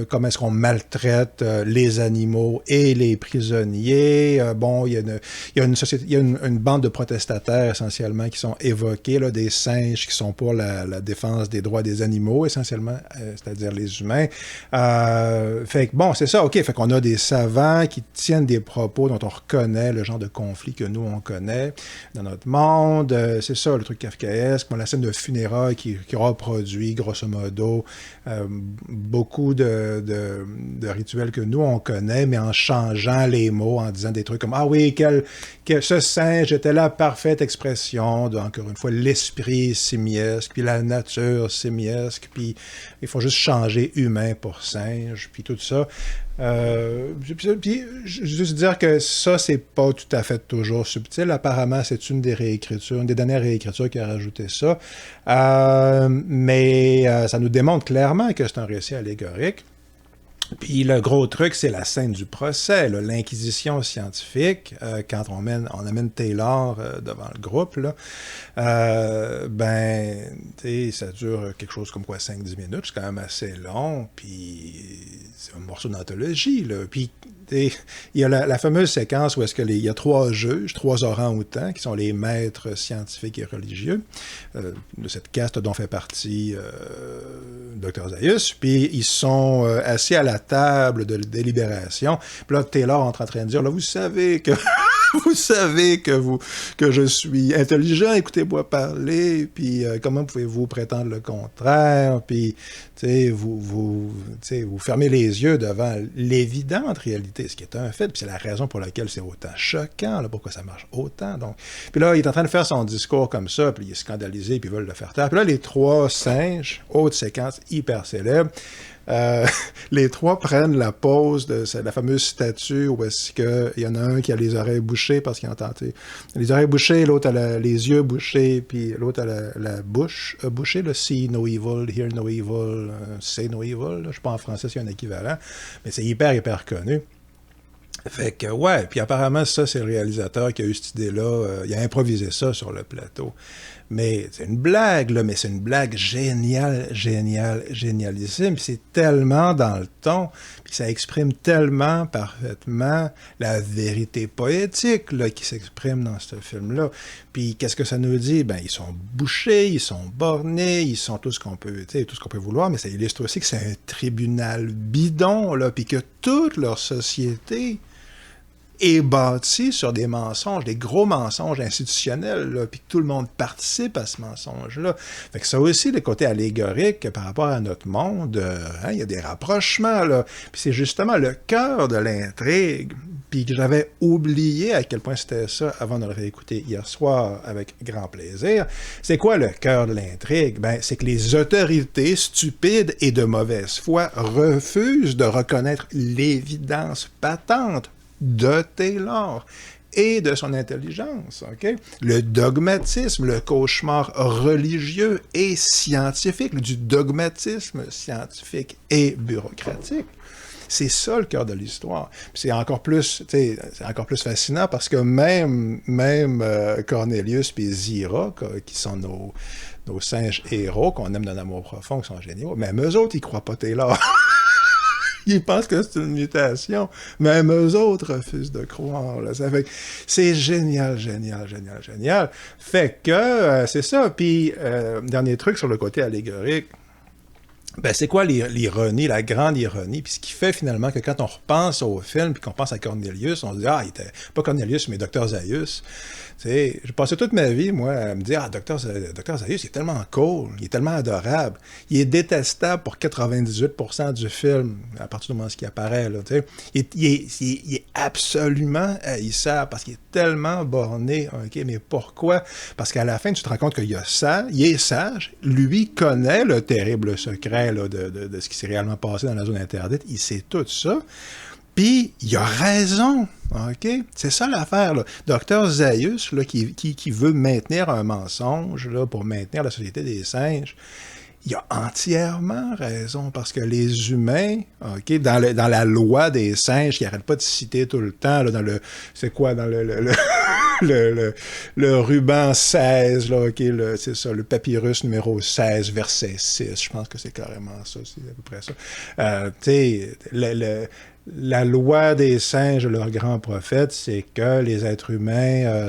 comment est-ce qu'on maltraite les animaux et les prisonniers. Bon, il y a une société, il y a une bande de protestataires essentiellement qui sont évoqués, là, des singes qui sont pour la défense des droits des animaux essentiellement, c'est-à-dire les humains. Fait que bon, c'est ça, ok, fait qu'on a des savants qui tiennent des propos dont on reconnaît le genre de conflit que nous on connaît dans notre monde. C'est ça, le truc kafkaesque. Bon, la scène de funérailles qui reproduit grosso modo beaucoup de rituels que nous on connaît, mais en changeant les mots, en disant des trucs comme ah oui, ce singe était la parfaite expression de, encore une fois, l'esprit simiesque, puis la nature simiesque, puis il faut juste changer humain pour singe, puis tout ça. Puis, juste dire que ça, c'est pas tout à fait toujours subtil. Apparemment, c'est une des dernières réécritures qui a rajouté ça. Mais ça nous démontre clairement que c'est un récit allégorique. Puis le gros truc, c'est la scène du procès, l'inquisition scientifique, quand on amène Taylor devant le groupe, là, ben, tu sais, ça dure quelque chose comme quoi 5-10 minutes, c'est quand même assez long, puis c'est un morceau d'anthologie, là, puis il y a la fameuse séquence où est-ce que il y a 3 juges, 3 orang-outans, qui sont les maîtres scientifiques et religieux de cette caste dont fait partie Dr. Zaius, puis ils sont assis à la table de délibération. Puis là, Taylor entre en train de dire, là, vous savez que je suis intelligent, écoutez-moi parler, puis comment pouvez-vous prétendre le contraire, puis vous fermez les yeux devant l'évidente réalité, ce qui est un fait, puis c'est la raison pour laquelle c'est autant choquant, là, pourquoi ça marche autant. Donc. Puis là, il est en train de faire son discours comme ça, puis il est scandalisé, puis ils veulent le faire taire. Puis là, les 3 singes, haute séquence hyper célèbre, les 3 prennent la pose de la fameuse statue où est-ce qu'il y en a un qui a les oreilles bouchées parce qu'il a tenté les oreilles bouchées, l'autre a les yeux bouchés, puis l'autre a la bouche bouchée, le see no evil, hear no evil, say no evil. Là. Je ne sais pas en français s'il y a un équivalent, mais c'est hyper connu. Fait que, ouais, puis apparemment, ça, c'est le réalisateur qui a eu cette idée-là. Il a improvisé ça sur le plateau. Mais c'est une blague, là, mais c'est une blague génialissime. Puis c'est tellement dans le ton, puis ça exprime tellement parfaitement la vérité poétique là, qui s'exprime dans ce film-là. Puis qu'est-ce que ça nous dit? Ben, ils sont bouchés, ils sont bornés, ils sont tout ce qu'on peut vouloir, mais ça illustre aussi que c'est un tribunal bidon, là, puis que toute leur société est bâti sur des mensonges, des gros mensonges institutionnels, là, puis que tout le monde participe à ce mensonge-là. Fait que ça aussi, le côté allégorique par rapport à notre monde, il y a des rapprochements, là. Puis c'est justement le cœur de l'intrigue, puis que j'avais oublié à quel point c'était ça avant de le réécouter hier soir avec grand plaisir. C'est quoi le cœur de l'intrigue? Ben, c'est que les autorités stupides et de mauvaise foi refusent de reconnaître l'évidence patente de Taylor et de son intelligence, OK? Le dogmatisme, le cauchemar religieux et scientifique, du dogmatisme scientifique et bureaucratique. C'est ça le cœur de l'histoire. Puis c'est encore plus fascinant parce que même Cornelius et Zira, qui sont nos singes héros qu'on aime d'un amour profond, qui sont géniaux, même eux autres, ils croient pas Taylor. Ils pensent que c'est une mutation. Même eux autres refusent de croire. Là. Ça fait que c'est génial. Fait que c'est ça. Puis, dernier truc sur le côté allégorique. Ben, c'est quoi l'ironie, la grande ironie? Puis ce qui fait finalement que quand on repense au film, puis qu'on pense à Cornelius, on se dit, il était pas Cornelius, mais Dr. Zaius. J'ai passé toute ma vie, moi, à me dire, Dr. Zaius, il est tellement cool, il est tellement adorable, il est détestable pour 98% du film, à partir du moment où il apparaît, là, il est absolument haïssable, parce qu'il est tellement borné, OK, mais pourquoi? Parce qu'à la fin, tu te rends compte qu'il est sage, lui connaît le terrible secret là, de ce qui s'est réellement passé dans la zone interdite, il sait tout ça, puis il a raison, OK? C'est ça l'affaire, là. Dr. Zaius, là, qui veut maintenir un mensonge, là, pour maintenir la société des singes, il a entièrement raison, parce que les humains, OK, dans la loi des singes, qui n'arrête pas de citer tout le temps, là, dans le ruban 16, là, OK, c'est ça, le papyrus numéro 16, verset 6, je pense que c'est carrément ça, c'est à peu près ça. Tu sais, la loi des singes, leur grand prophète, c'est que les êtres humains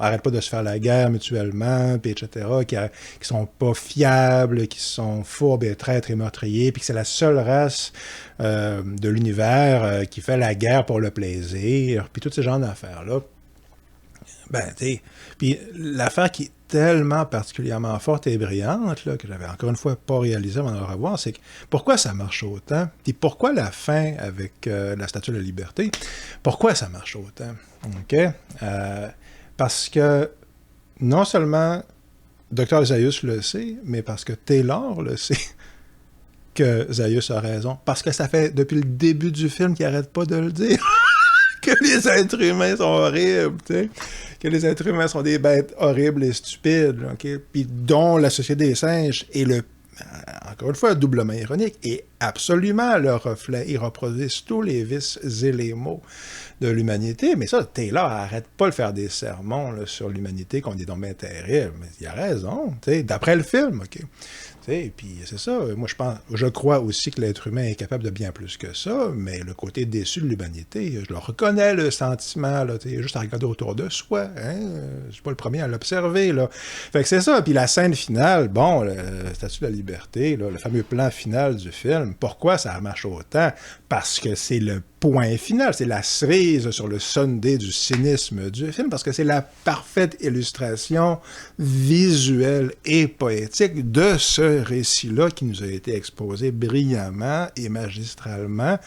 arrêtent pas de se faire la guerre mutuellement, puis etc., qui sont pas fiables, qui sont fourbes et traîtres et meurtriers, puis que c'est la seule race de l'univers qui fait la guerre pour le plaisir, puis tous ces genres d'affaires-là. Ben, tu sais, puis l'affaire qui est tellement particulièrement forte et brillante, là, que j'avais encore une fois pas réalisé avant de le revoir, c'est que pourquoi ça marche autant? Puis pourquoi la fin avec la Statue de la Liberté? Pourquoi ça marche autant? OK? Parce que non seulement Dr. Zaius le sait, mais parce que Taylor le sait que Zaius a raison. Parce que ça fait depuis le début du film qu'il n'arrête pas de le dire. Que les êtres humains sont horribles, tu sais, que les êtres humains sont des bêtes horribles et stupides, OK? Puis dont la société des singes est encore une fois, doublement ironique, et absolument le reflet. Ils reproduisent tous les vices et les maux de l'humanité, mais ça, Taylor arrête pas de faire des sermons là, sur l'humanité qu'on est donc bien terrible, mais il a raison, tu sais, d'après le film, OK? Puis c'est ça, moi je crois aussi que l'être humain est capable de bien plus que ça, mais le côté déçu de l'humanité, je le reconnais, le sentiment, là, juste à regarder autour de soi, hein, je suis pas le premier à l'observer, là. Fait que c'est ça, puis la scène finale, bon, le statue de la liberté, là, le fameux plan final du film, pourquoi ça marche autant? Parce que c'est le point final, c'est la cerise sur le Sunday du cynisme du film, parce que c'est la parfaite illustration visuelle et poétique de ce récit-là qui nous a été exposé brillamment et magistralement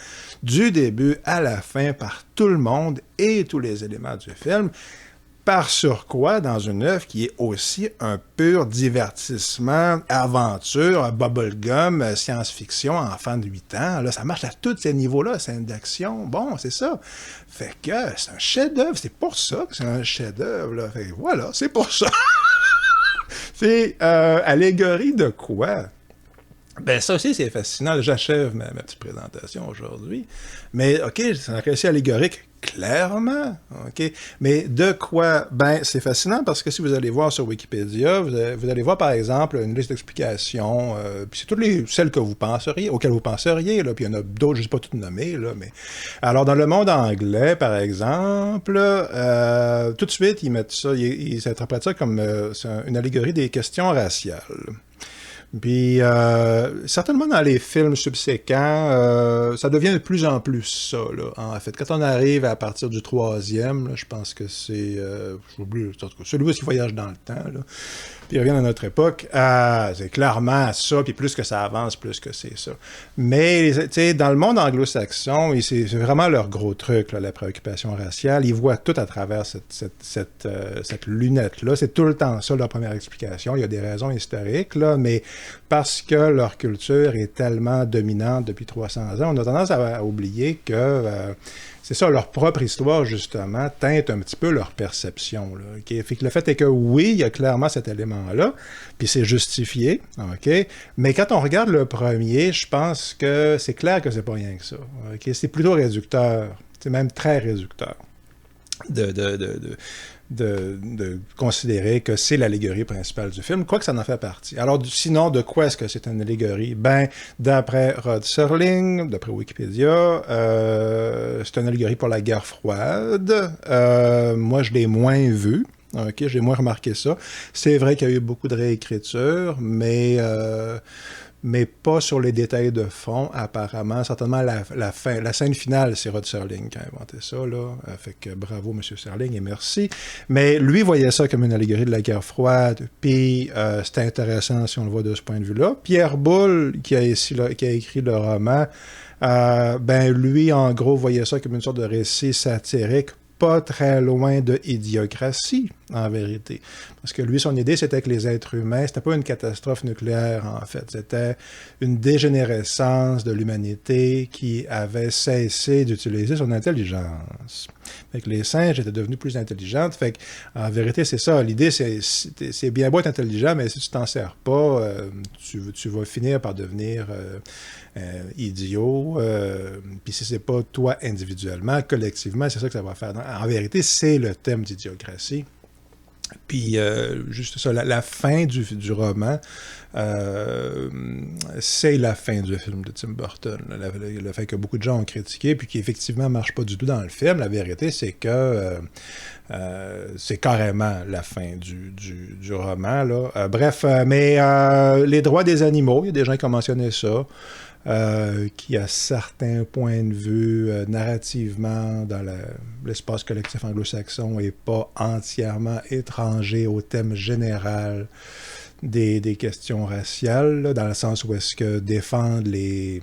du début à la fin par tout le monde et tous les éléments du film. Par surcroît, dans une œuvre qui est aussi un pur divertissement, aventure, bubblegum, science-fiction, enfant de 8 ans. Là, ça marche à tous ces niveaux-là, scène d'action. Bon, c'est ça. Fait que c'est un chef-d'œuvre. C'est pour ça que c'est un chef-d'œuvre. Là. Fait que voilà, c'est pour ça. C'est allégorie de quoi? Ben ça aussi, c'est fascinant. J'achève ma petite présentation aujourd'hui. Mais, OK, c'est un récit allégorique, clairement. OK? Mais de quoi? Ben, c'est fascinant parce que si vous allez voir sur Wikipédia, vous allez voir, par exemple, une liste d'explications. Puis c'est toutes celles que vous penseriez, auxquelles vous penseriez. Là, puis il y en a d'autres, je ne sais pas toutes nommer. Là, mais... Alors, dans le monde anglais, par exemple, tout de suite, ils mettent ça, ils interprètent ça comme une allégorie des questions raciales. Puis, certainement dans les films subséquents, ça devient de plus en plus ça, là, en fait. Quand on arrive à partir du 3e, là, je pense que c'est... j'oublie, en tout cas, celui qui voyage dans le temps, là, puis il revient à notre époque, c'est clairement ça, puis plus que ça avance, plus que c'est ça. Mais, tu sais, dans le monde anglo-saxon, c'est vraiment leur gros truc, là, la préoccupation raciale. Ils voient tout à travers cette lunette-là. C'est tout le temps ça, leur première explication. Il y a des raisons historiques, là, mais parce que leur culture est tellement dominante depuis 300 ans, on a tendance à oublier que c'est ça, leur propre histoire, justement, teinte un petit peu leur perception. Là, okay? Fait que le fait est que oui, il y a clairement cet élément-là, puis c'est justifié, OK? Mais quand on regarde le premier, je pense que c'est clair que c'est pas rien que ça. Okay? C'est plutôt réducteur, c'est même très réducteur de considérer que c'est l'allégorie principale du film, quoique ça en fait partie. Alors, sinon, de quoi est-ce que c'est une allégorie? Ben, d'après Rod Serling, d'après Wikipédia, c'est une allégorie pour la guerre froide. Moi, je l'ai moins vu. OK, j'ai moins remarqué ça. C'est vrai qu'il y a eu beaucoup de réécriture, mais pas sur les détails de fond, apparemment. Certainement, la scène finale, c'est Rod Serling qui a inventé ça, là. Fait que bravo, M. Serling, et merci. Mais lui voyait ça comme une allégorie de la guerre froide, puis c'était intéressant si on le voit de ce point de vue-là. Pierre Boulle, qui a écrit le roman, ben lui, en gros, voyait ça comme une sorte de récit satirique, pas très loin de Idiocratie, en vérité. Parce que lui, son idée, c'était que les êtres humains, c'était pas une catastrophe nucléaire, en fait. C'était une dégénérescence de l'humanité qui avait cessé d'utiliser son intelligence. Fait que les singes étaient devenus plus intelligents. Fait que, en vérité, c'est ça. L'idée, c'est bien beau être intelligent, mais si tu t'en sers pas, tu vas finir par devenir idiot. Puis si c'est pas toi individuellement, collectivement, c'est ça que ça va faire. En vérité, c'est le thème d'Idiocratie. Puis, juste ça, la fin du roman, c'est la fin du film de Tim Burton. Le fait que beaucoup de gens ont critiqué, puis qui effectivement ne marche pas du tout dans le film. La vérité, c'est que c'est carrément la fin du roman. Là. Bref, mais les droits des animaux, il y a des gens qui ont mentionné ça. Qui, à certains points de vue, narrativement, dans l'espace collectif anglo-saxon, n'est pas entièrement étranger au thème général des questions raciales, là, dans le sens où est-ce que défendre les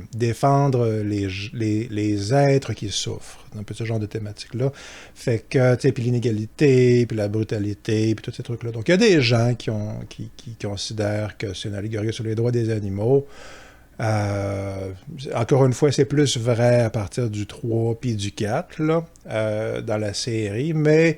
êtres qui souffrent, un peu ce genre de thématique-là. Fait que, tu sais, puis l'inégalité, puis la brutalité, puis tous ces trucs-là. Donc, il y a des gens qui considèrent que c'est une allégorie sur les droits des animaux. Encore une fois, c'est plus vrai à partir du 3 puis du 4 là, dans la série, mais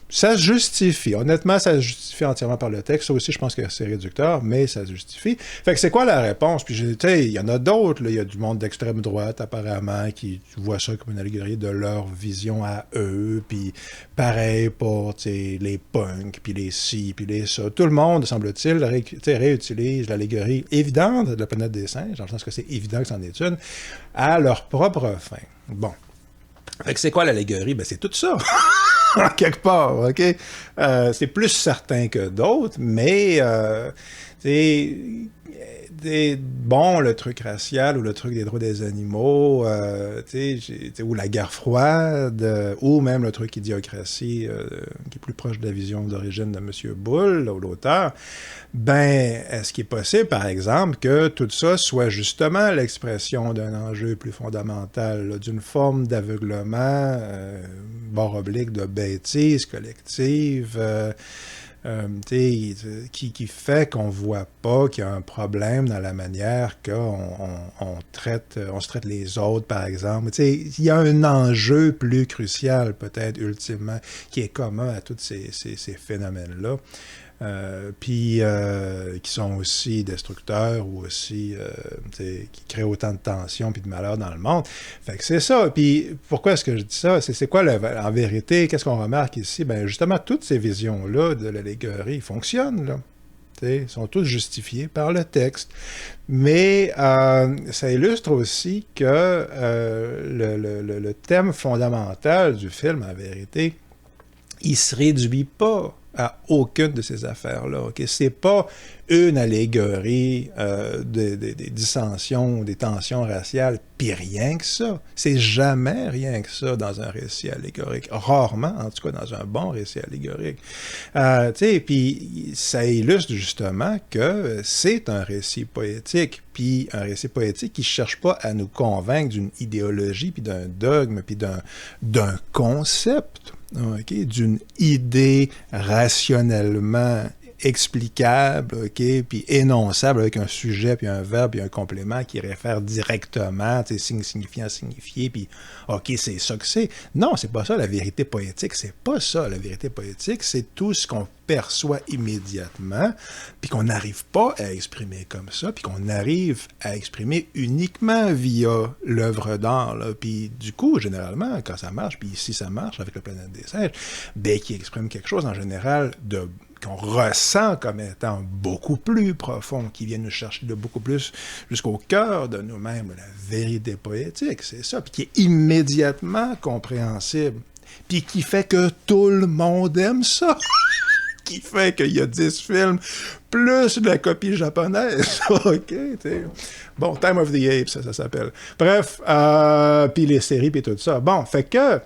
Ça se justifie. Honnêtement, ça se justifie entièrement par le texte. Ça aussi, je pense que c'est réducteur, mais ça se justifie. Fait que c'est quoi la réponse? Puis, tu sais, il y en a d'autres. Il y a du monde d'extrême droite, apparemment, qui voit ça comme une allégorie de leur vision à eux. Puis, pareil pour, tu sais, les punks, puis les ci, puis les ça. Tout le monde, semble-t-il, réutilise l'allégorie évidente de la planète des singes, dans le sens que c'est évident que c'en est une, à leur propre fin. Bon. Fait que c'est quoi l'allégorie? Ben, c'est tout ça. En quelque part, OK? C'est plus certain que d'autres, mais bon, le truc racial ou le truc des droits des animaux, ou la guerre froide, ou même le truc idiocratie, qui est plus proche de la vision d'origine de M. Boulle, l'auteur, ben, est-ce qu'il est possible, par exemple, que tout ça soit justement l'expression d'un enjeu plus fondamental, là, d'une forme d'aveuglement, barre oblique, de bêtise collective, qui fait qu'on voit pas qu'il y a un problème dans la manière qu'on se traite les autres, par exemple. Il y a un enjeu plus crucial, peut-être, ultimement, qui est commun à tous ces phénomènes-là. Puis qui sont aussi destructeurs ou aussi qui créent autant de tensions puis de malheur dans le monde. Fait que c'est ça. Puis pourquoi est-ce que je dis ça? C'est quoi en vérité? Qu'est-ce qu'on remarque ici? Ben justement, toutes ces visions-là de l'allégorie fonctionnent, là. Ils sont tous justifiés par le texte. Mais ça illustre aussi que le thème fondamental du film, en vérité, il se réduit pas à aucune de ces affaires-là. Okay? C'est pas une allégorie des dissensions, des tensions raciales, puis rien que ça. C'est jamais rien que ça dans un récit allégorique. Rarement, en tout cas, dans un bon récit allégorique. Puis ça illustre justement que c'est un récit poétique, puis un récit poétique qui ne cherche pas à nous convaincre d'une idéologie, puis d'un dogme, puis d'un concept. Okay, d'une idée rationnellement explicable, okay, puis énonçable avec un sujet, puis un verbe, puis un complément qui réfère directement, signe signifiant, signifié, puis OK, c'est ça que c'est. Non, c'est pas ça la vérité poétique, c'est pas ça la vérité poétique, c'est tout ce qu'on perçoit immédiatement, puis qu'on n'arrive pas à exprimer comme ça, puis qu'on arrive à exprimer uniquement via l'œuvre d'art, là. Puis du coup, généralement, quand ça marche, puis ici ça marche avec la planète des singes, ben qui exprime quelque chose en général qu'on ressent comme étant beaucoup plus profond, qui vient nous chercher de beaucoup plus jusqu'au cœur de nous-mêmes, la vérité poétique, c'est ça, puis qui est immédiatement compréhensible, puis qui fait que tout le monde aime ça. Qui fait qu'il y a 10 films, plus de la copie japonaise. OK, t'sais. Bon, Time of the Apes, ça s'appelle. Bref, puis les séries, puis tout ça. Bon, fait que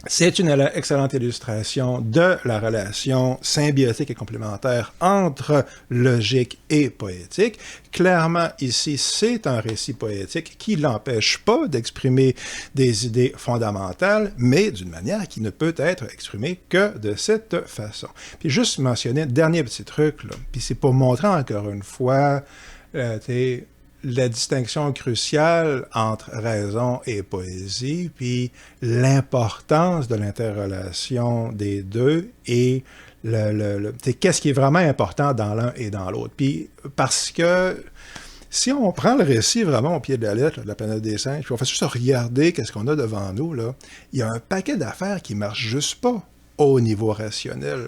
c'est une excellente illustration de la relation symbiotique et complémentaire entre logique et poétique. Clairement, ici, c'est un récit poétique qui l'empêche pas d'exprimer des idées fondamentales, mais d'une manière qui ne peut être exprimée que de cette façon. Puis juste mentionner, dernier petit truc, là, puis c'est pour montrer encore une fois, la distinction cruciale entre raison et poésie, puis l'importance de l'interrelation des deux et qu'est-ce qui est vraiment important dans l'un et dans l'autre. Puis parce que si on prend le récit vraiment au pied de la lettre, là, de la planète des singes, puis on fait juste regarder qu'est-ce qu'on a devant nous, là, il y a un paquet d'affaires qui ne marchent juste pas au niveau rationnel.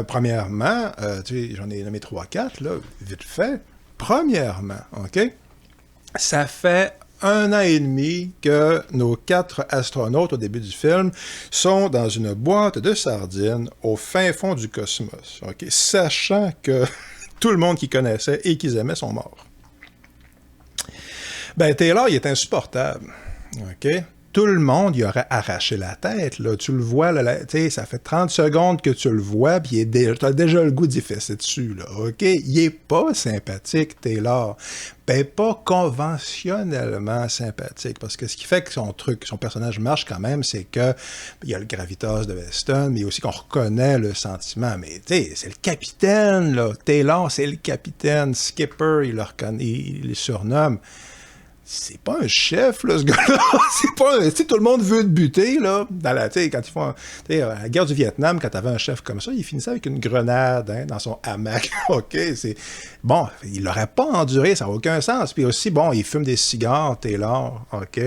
Premièrement, j'en ai nommé 3-4, là, vite fait. Premièrement, OK, ça fait 1 an et demi que nos 4 astronautes au début du film sont dans une boîte de sardines au fin fond du cosmos, OK, sachant que tout le monde qu'ils connaissaient et qu'ils aimaient sont morts. Ben, Taylor, il est insupportable, OK? Tout le monde y aurait arraché la tête, là. Tu le vois, là, ça fait 30 secondes que tu le vois, puis tu as déjà le goût d'y fesser dessus, là, OK? Il est pas sympathique, Taylor. Ben, pas conventionnellement sympathique, parce que ce qui fait que son personnage marche quand même, c'est que il y a le gravitas de Weston, mais aussi qu'on reconnaît le sentiment. Mais, tu sais, c'est le capitaine, là. Taylor, c'est le capitaine. Skipper, il le surnomme. c'est pas un chef, là, ce gars-là. C'est pas un... Tu sais, tout le monde veut le buter, là. Tu sais, quand ils font... Tu sais, à la guerre du Vietnam, quand t'avais un chef comme ça, il finissait avec une grenade, hein, dans son hamac. OK, c'est... Bon, il l'aurait pas enduré, ça n'a aucun sens. Puis aussi, bon, il fume des cigares, Taylor. OK.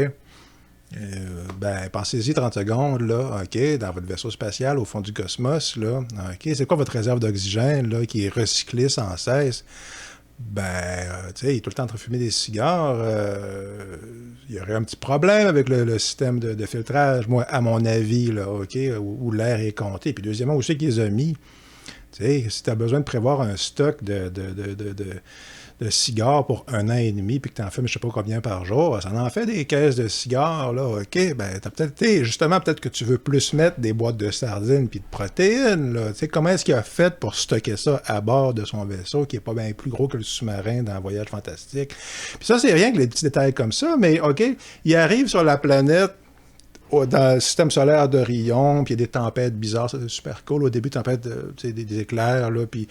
Ben, pensez-y 30 secondes, là, OK, dans votre vaisseau spatial, au fond du cosmos, là. OK, c'est quoi votre réserve d'oxygène, là, qui est recyclée sans cesse? Ben, tu sais, il est tout le temps en train de fumer des cigares. Il y aurait un petit problème avec le système de filtrage, moi, à mon avis, là, OK, où l'air est compté. Puis deuxièmement, où c'est qu'ils les ont mis? Tu sais, si tu as besoin de prévoir un stock de cigares pour 1 an et demi, puis que tu en fumes je sais pas combien par jour, ça en fait des caisses de cigares, là, OK, ben, t'as peut-être, justement, peut-être que tu veux plus mettre des boîtes de sardines puis de protéines, là, tu sais, comment est-ce qu'il a fait pour stocker ça à bord de son vaisseau, qui est pas bien plus gros que le sous-marin dans Voyage Fantastique? Puis ça, c'est rien que les petits détails comme ça, mais OK, il arrive sur la planète, dans le système solaire d'Orion, puis il y a des tempêtes bizarres, ça c'est super cool, au début, tempêtes, des éclairs, là, puis...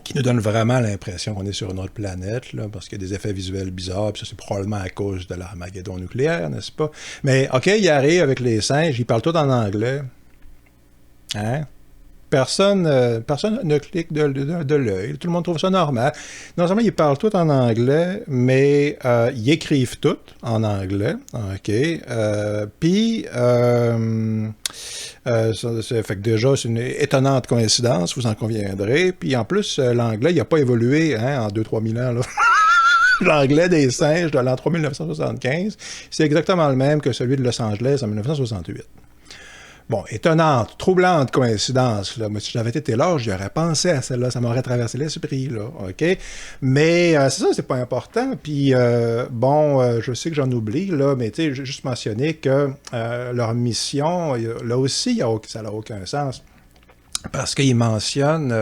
qui nous donne vraiment l'impression qu'on est sur une autre planète, là, parce qu'il y a des effets visuels bizarres, puis ça, c'est probablement à cause de l'Armageddon nucléaire, n'est-ce pas? Mais, OK, il arrive avec les singes, ils parlent tout en anglais. Hein? Personne ne clique de l'œil. Tout le monde trouve ça normal. Non seulement ils parlent tout en anglais, mais ils écrivent tout en anglais. OK. Puis, fait que déjà, c'est une étonnante coïncidence, vous en conviendrez. Puis en plus, l'anglais, il n'a pas évolué en 2-3 000 ans. Là. L'anglais des singes de l'an 3975, c'est exactement le même que celui de Los Angeles en 1968. Bon, étonnante, troublante coïncidence, là. Moi, si j'avais été Taylor, j'y aurais pensé à celle-là, ça m'aurait traversé l'esprit, là, OK? Mais c'est ça, c'est pas important. Puis, je sais que j'en oublie, là, mais tu sais, j'ai juste mentionné que leur mission, là aussi, ça n'a aucun sens. Parce qu'ils mentionnent...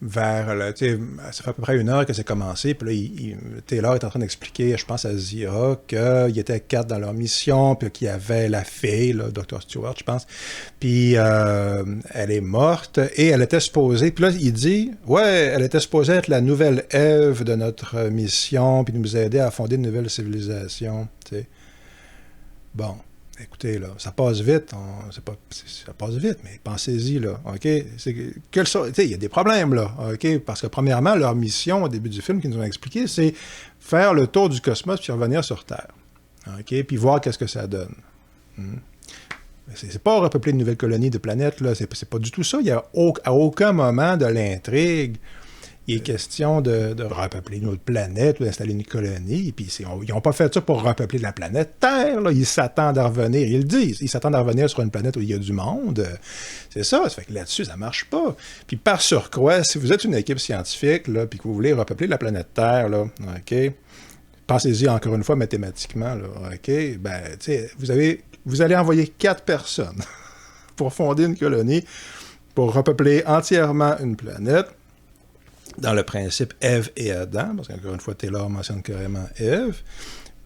vers, là, ça fait à peu près 1 heure que c'est commencé, puis là, Taylor est en train d'expliquer, je pense à Zira, qu'il était 4 dans leur mission, puis qu'il y avait la fille, là, Dr. Stewart, je pense, puis elle est morte, et elle était supposée, puis là, il dit, ouais, elle était supposée être la nouvelle Ève de notre mission, puis nous aider à fonder une nouvelle civilisation, tu sais. Bon. Écoutez, là, ça passe vite, ça passe vite, mais pensez-y, là, OK? Il y a des problèmes, là, OK? Parce que, premièrement, leur mission, au début du film, qu'ils nous ont expliqué, c'est faire le tour du cosmos puis revenir sur Terre, OK? Puis voir qu'est-ce que ça donne. C'est pas repeupler une nouvelle colonie de planètes, là, c'est pas du tout ça. Il y a à aucun moment de l'intrigue, il est question de repeupler une autre planète, d'installer une colonie, puis ils n'ont pas fait ça pour repeupler la planète Terre, là. Ils s'attendent à revenir, ils le disent, ils s'attendent à revenir sur une planète où il y a du monde. C'est ça fait que là-dessus, ça marche pas. Puis par surcroît, si vous êtes une équipe scientifique, là, puis que vous voulez repeupler la planète Terre, là, OK, pensez-y encore une fois mathématiquement, là, OK, ben, tu sais, vous allez envoyer 4 personnes pour fonder une colonie, pour repeupler entièrement une planète, dans le principe Ève et Adam, parce qu'encore une fois, Taylor mentionne carrément Ève.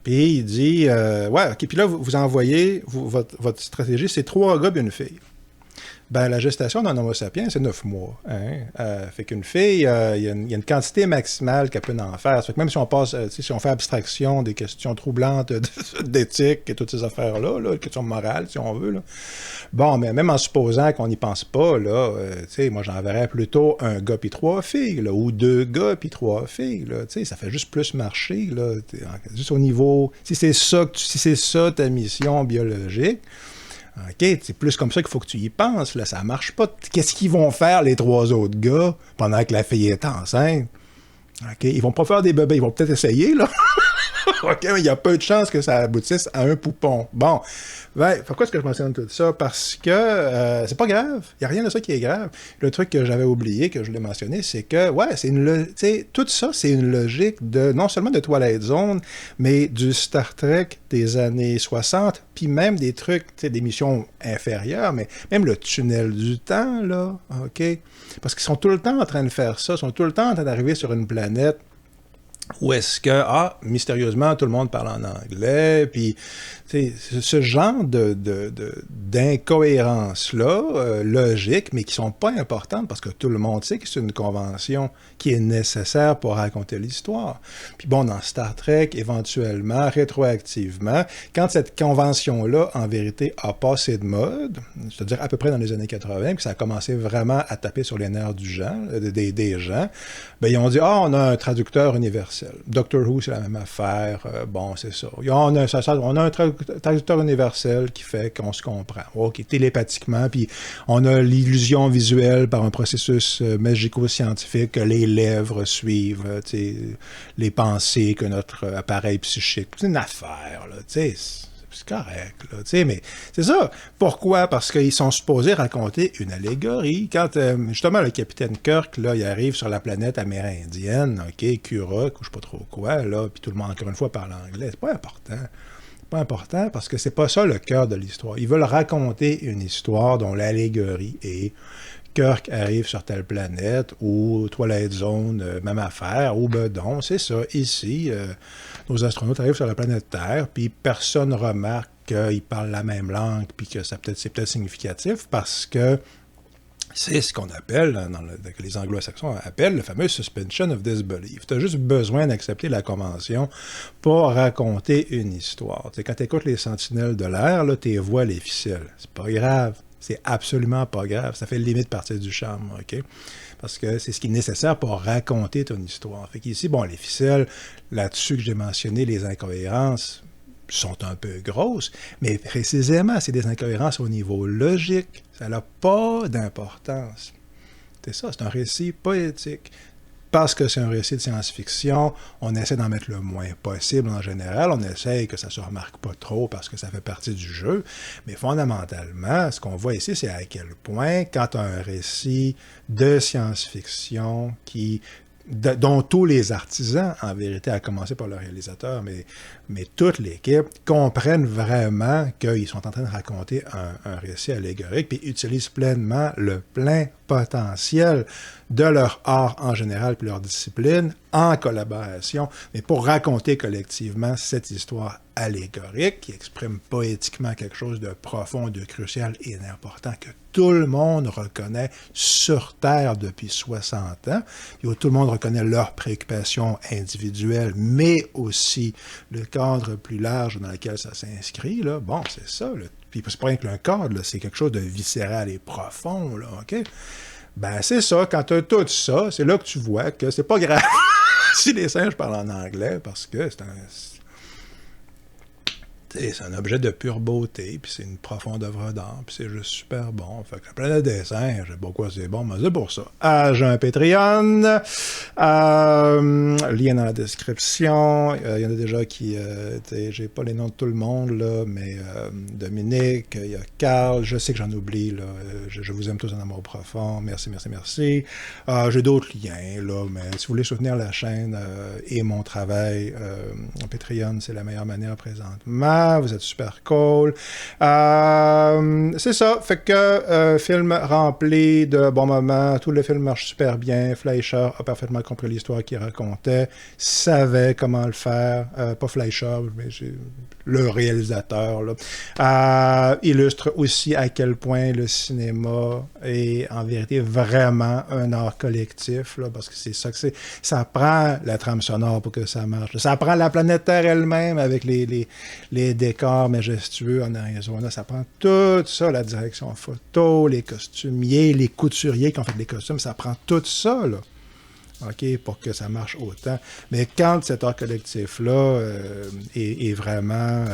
Puis il dit, OK, puis là, vous envoyez, votre stratégie, c'est 3 gars et une fille. Ben, la gestation d'un Homo sapiens, c'est 9 mois. Hein? Fait qu'une fille, il y a une quantité maximale qu'elle peut en faire. Ça fait que même si on passe, si on fait abstraction des questions troublantes d'éthique et toutes ces affaires-là, là, questions morales, si on veut, là. Bon, mais même en supposant qu'on n'y pense pas, là, moi, j'enverrais plutôt 1 gars puis 3 filles, là, ou 2 gars puis 3 filles, là. Ça fait juste plus marcher, là. Juste au niveau... Si c'est ça ta mission biologique, OK, c'est plus comme ça qu'il faut que tu y penses, là, ça marche pas. Qu'est-ce qu'ils vont faire, les 3 autres gars, pendant que la fille est enceinte? OK, ils vont pas faire des bébés, ils vont peut-être essayer, là. OK, mais il y a peu de chances que ça aboutisse à un poupon. Bon, pourquoi est-ce que je mentionne tout ça? Parce que c'est pas grave. Il n'y a rien de ça qui est grave. Le truc que j'avais oublié, que je voulais mentionner, c'est que, tout ça, c'est une logique de, non seulement de Twilight Zone, mais du Star Trek des années 60, puis même des trucs, des missions inférieures, mais même le tunnel du temps, là, OK? Parce qu'ils sont tout le temps en train de faire ça, ils sont tout le temps en train d'arriver sur une planète où est-ce que, mystérieusement, tout le monde parle en anglais, puis ce genre d'incohérences-là, logiques, mais qui sont pas importantes parce que tout le monde sait que c'est une convention qui est nécessaire pour raconter l'histoire. Puis bon, dans Star Trek, éventuellement, rétroactivement, quand cette convention-là, en vérité, a passé de mode, c'est-à-dire à peu près dans les années 80, puis ça a commencé vraiment à taper sur les nerfs des gens, ben ils ont dit « Ah, on a un traducteur universel. » Doctor Who, c'est la même affaire. Bon, c'est ça. On a un traducteur universel qui fait qu'on se comprend. OK, télépathiquement, puis on a l'illusion visuelle par un processus magico-scientifique que les lèvres suivent, les pensées que notre appareil psychique. C'est une affaire, là, tu sais. C'est correct, là, tu sais, mais c'est ça. Pourquoi? Parce qu'ils sont supposés raconter une allégorie. Quand, justement, le capitaine Kirk, là, il arrive sur la planète amérindienne, OK, Kurok, ou je sais pas trop quoi, là, puis tout le monde, encore une fois, parle anglais, c'est pas important. C'est pas important parce que c'est pas ça le cœur de l'histoire. Ils veulent raconter une histoire dont l'allégorie est Kirk arrive sur telle planète, ou Twilight Zone, même affaire, ou Bedon, c'est ça. Ici, nos astronautes arrivent sur la planète Terre, puis personne remarque qu'ils parlent la même langue, puis que c'est peut-être significatif, parce que c'est ce qu'on appelle, que les anglo-saxons appellent le fameux suspension of disbelief. Tu as juste besoin d'accepter la convention pour raconter une histoire. T'sais, quand tu écoutes les Sentinelles de l'air, tu vois les ficelles. C'est pas grave. C'est absolument pas grave. Ça fait limite partie du charme, OK? Parce que c'est ce qui est nécessaire pour raconter ton histoire. Fait qu'ici, bon, les ficelles, là-dessus que j'ai mentionné, les incohérences sont un peu grosses, mais précisément, c'est des incohérences au niveau logique. Ça n'a pas d'importance. C'est ça, c'est un récit poétique. Parce que c'est un récit de science-fiction, on essaie d'en mettre le moins possible en général. On essaie que ça ne se remarque pas trop parce que ça fait partie du jeu. Mais fondamentalement, ce qu'on voit ici, c'est à quel point, quand tu as un récit de science-fiction dont tous les artisans, en vérité, à commencer par le réalisateur, mais toute l'équipe, comprennent vraiment qu'ils sont en train de raconter un récit allégorique, puis utilisent pleinement le plein potentiel de leur art en général, puis leur discipline, en collaboration, mais pour raconter collectivement cette histoire allégorique qui exprime poétiquement quelque chose de profond, de crucial et d'important que tout le monde reconnaît sur Terre depuis 60 ans, et où tout le monde reconnaît leurs préoccupations individuelles, mais aussi le cadre plus large dans lequel ça s'inscrit. Là. Bon, c'est ça. Là. Puis c'est pas rien que le cadre, là, c'est quelque chose de viscéral et profond. Là, OK? Ben, c'est ça. Quand tu as tout ça, c'est là que tu vois que c'est pas grave si les singes parlent en anglais, parce que c'est un objet de pure beauté, puis c'est une profonde œuvre d'art, puis c'est juste super bon. Fait que la planète des singes, pourquoi c'est bon? Mais c'est pour ça. J'ai un Patreon, lien dans la description. Il y en a déjà qui, j'ai pas les noms de tout le monde, là, mais Dominique, il y a Carl, je sais que j'en oublie, là, je vous aime tous en amour profond, merci, merci, merci. J'ai d'autres liens, là, mais si vous voulez soutenir la chaîne et mon travail, Patreon, c'est la meilleure manière présentement. Vous êtes super cool. C'est ça. Fait que film rempli de bons moments. Tout le film marche super bien. Fleischer a parfaitement compris l'histoire qu'il racontait. Savait comment le faire. Pas Fleischer, mais le réalisateur. Là. Illustre aussi à quel point le cinéma est en vérité vraiment un art collectif. Là, parce que c'est ça que c'est. Ça prend la trame sonore pour que ça marche. Ça prend la planète Terre elle-même avec les décors majestueux en Arizona, ça prend tout ça, la direction photo, les costumiers, les couturiers qui ont fait les costumes, ça prend tout ça, là, OK, pour que ça marche autant. Mais quand cet art collectif-là est vraiment,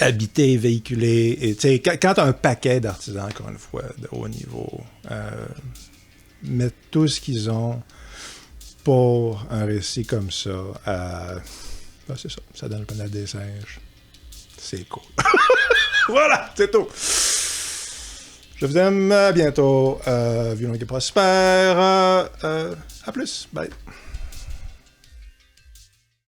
habité, véhiculé, et quand tu as un paquet d'artisans, encore une fois, de haut niveau, mettent tout ce qu'ils ont pour un récit comme ça, ben c'est ça. Ça donne le planète des singes. C'est cool. Voilà, c'est tout. Je vous aime. À bientôt. Violon qui prospère. À plus. Bye.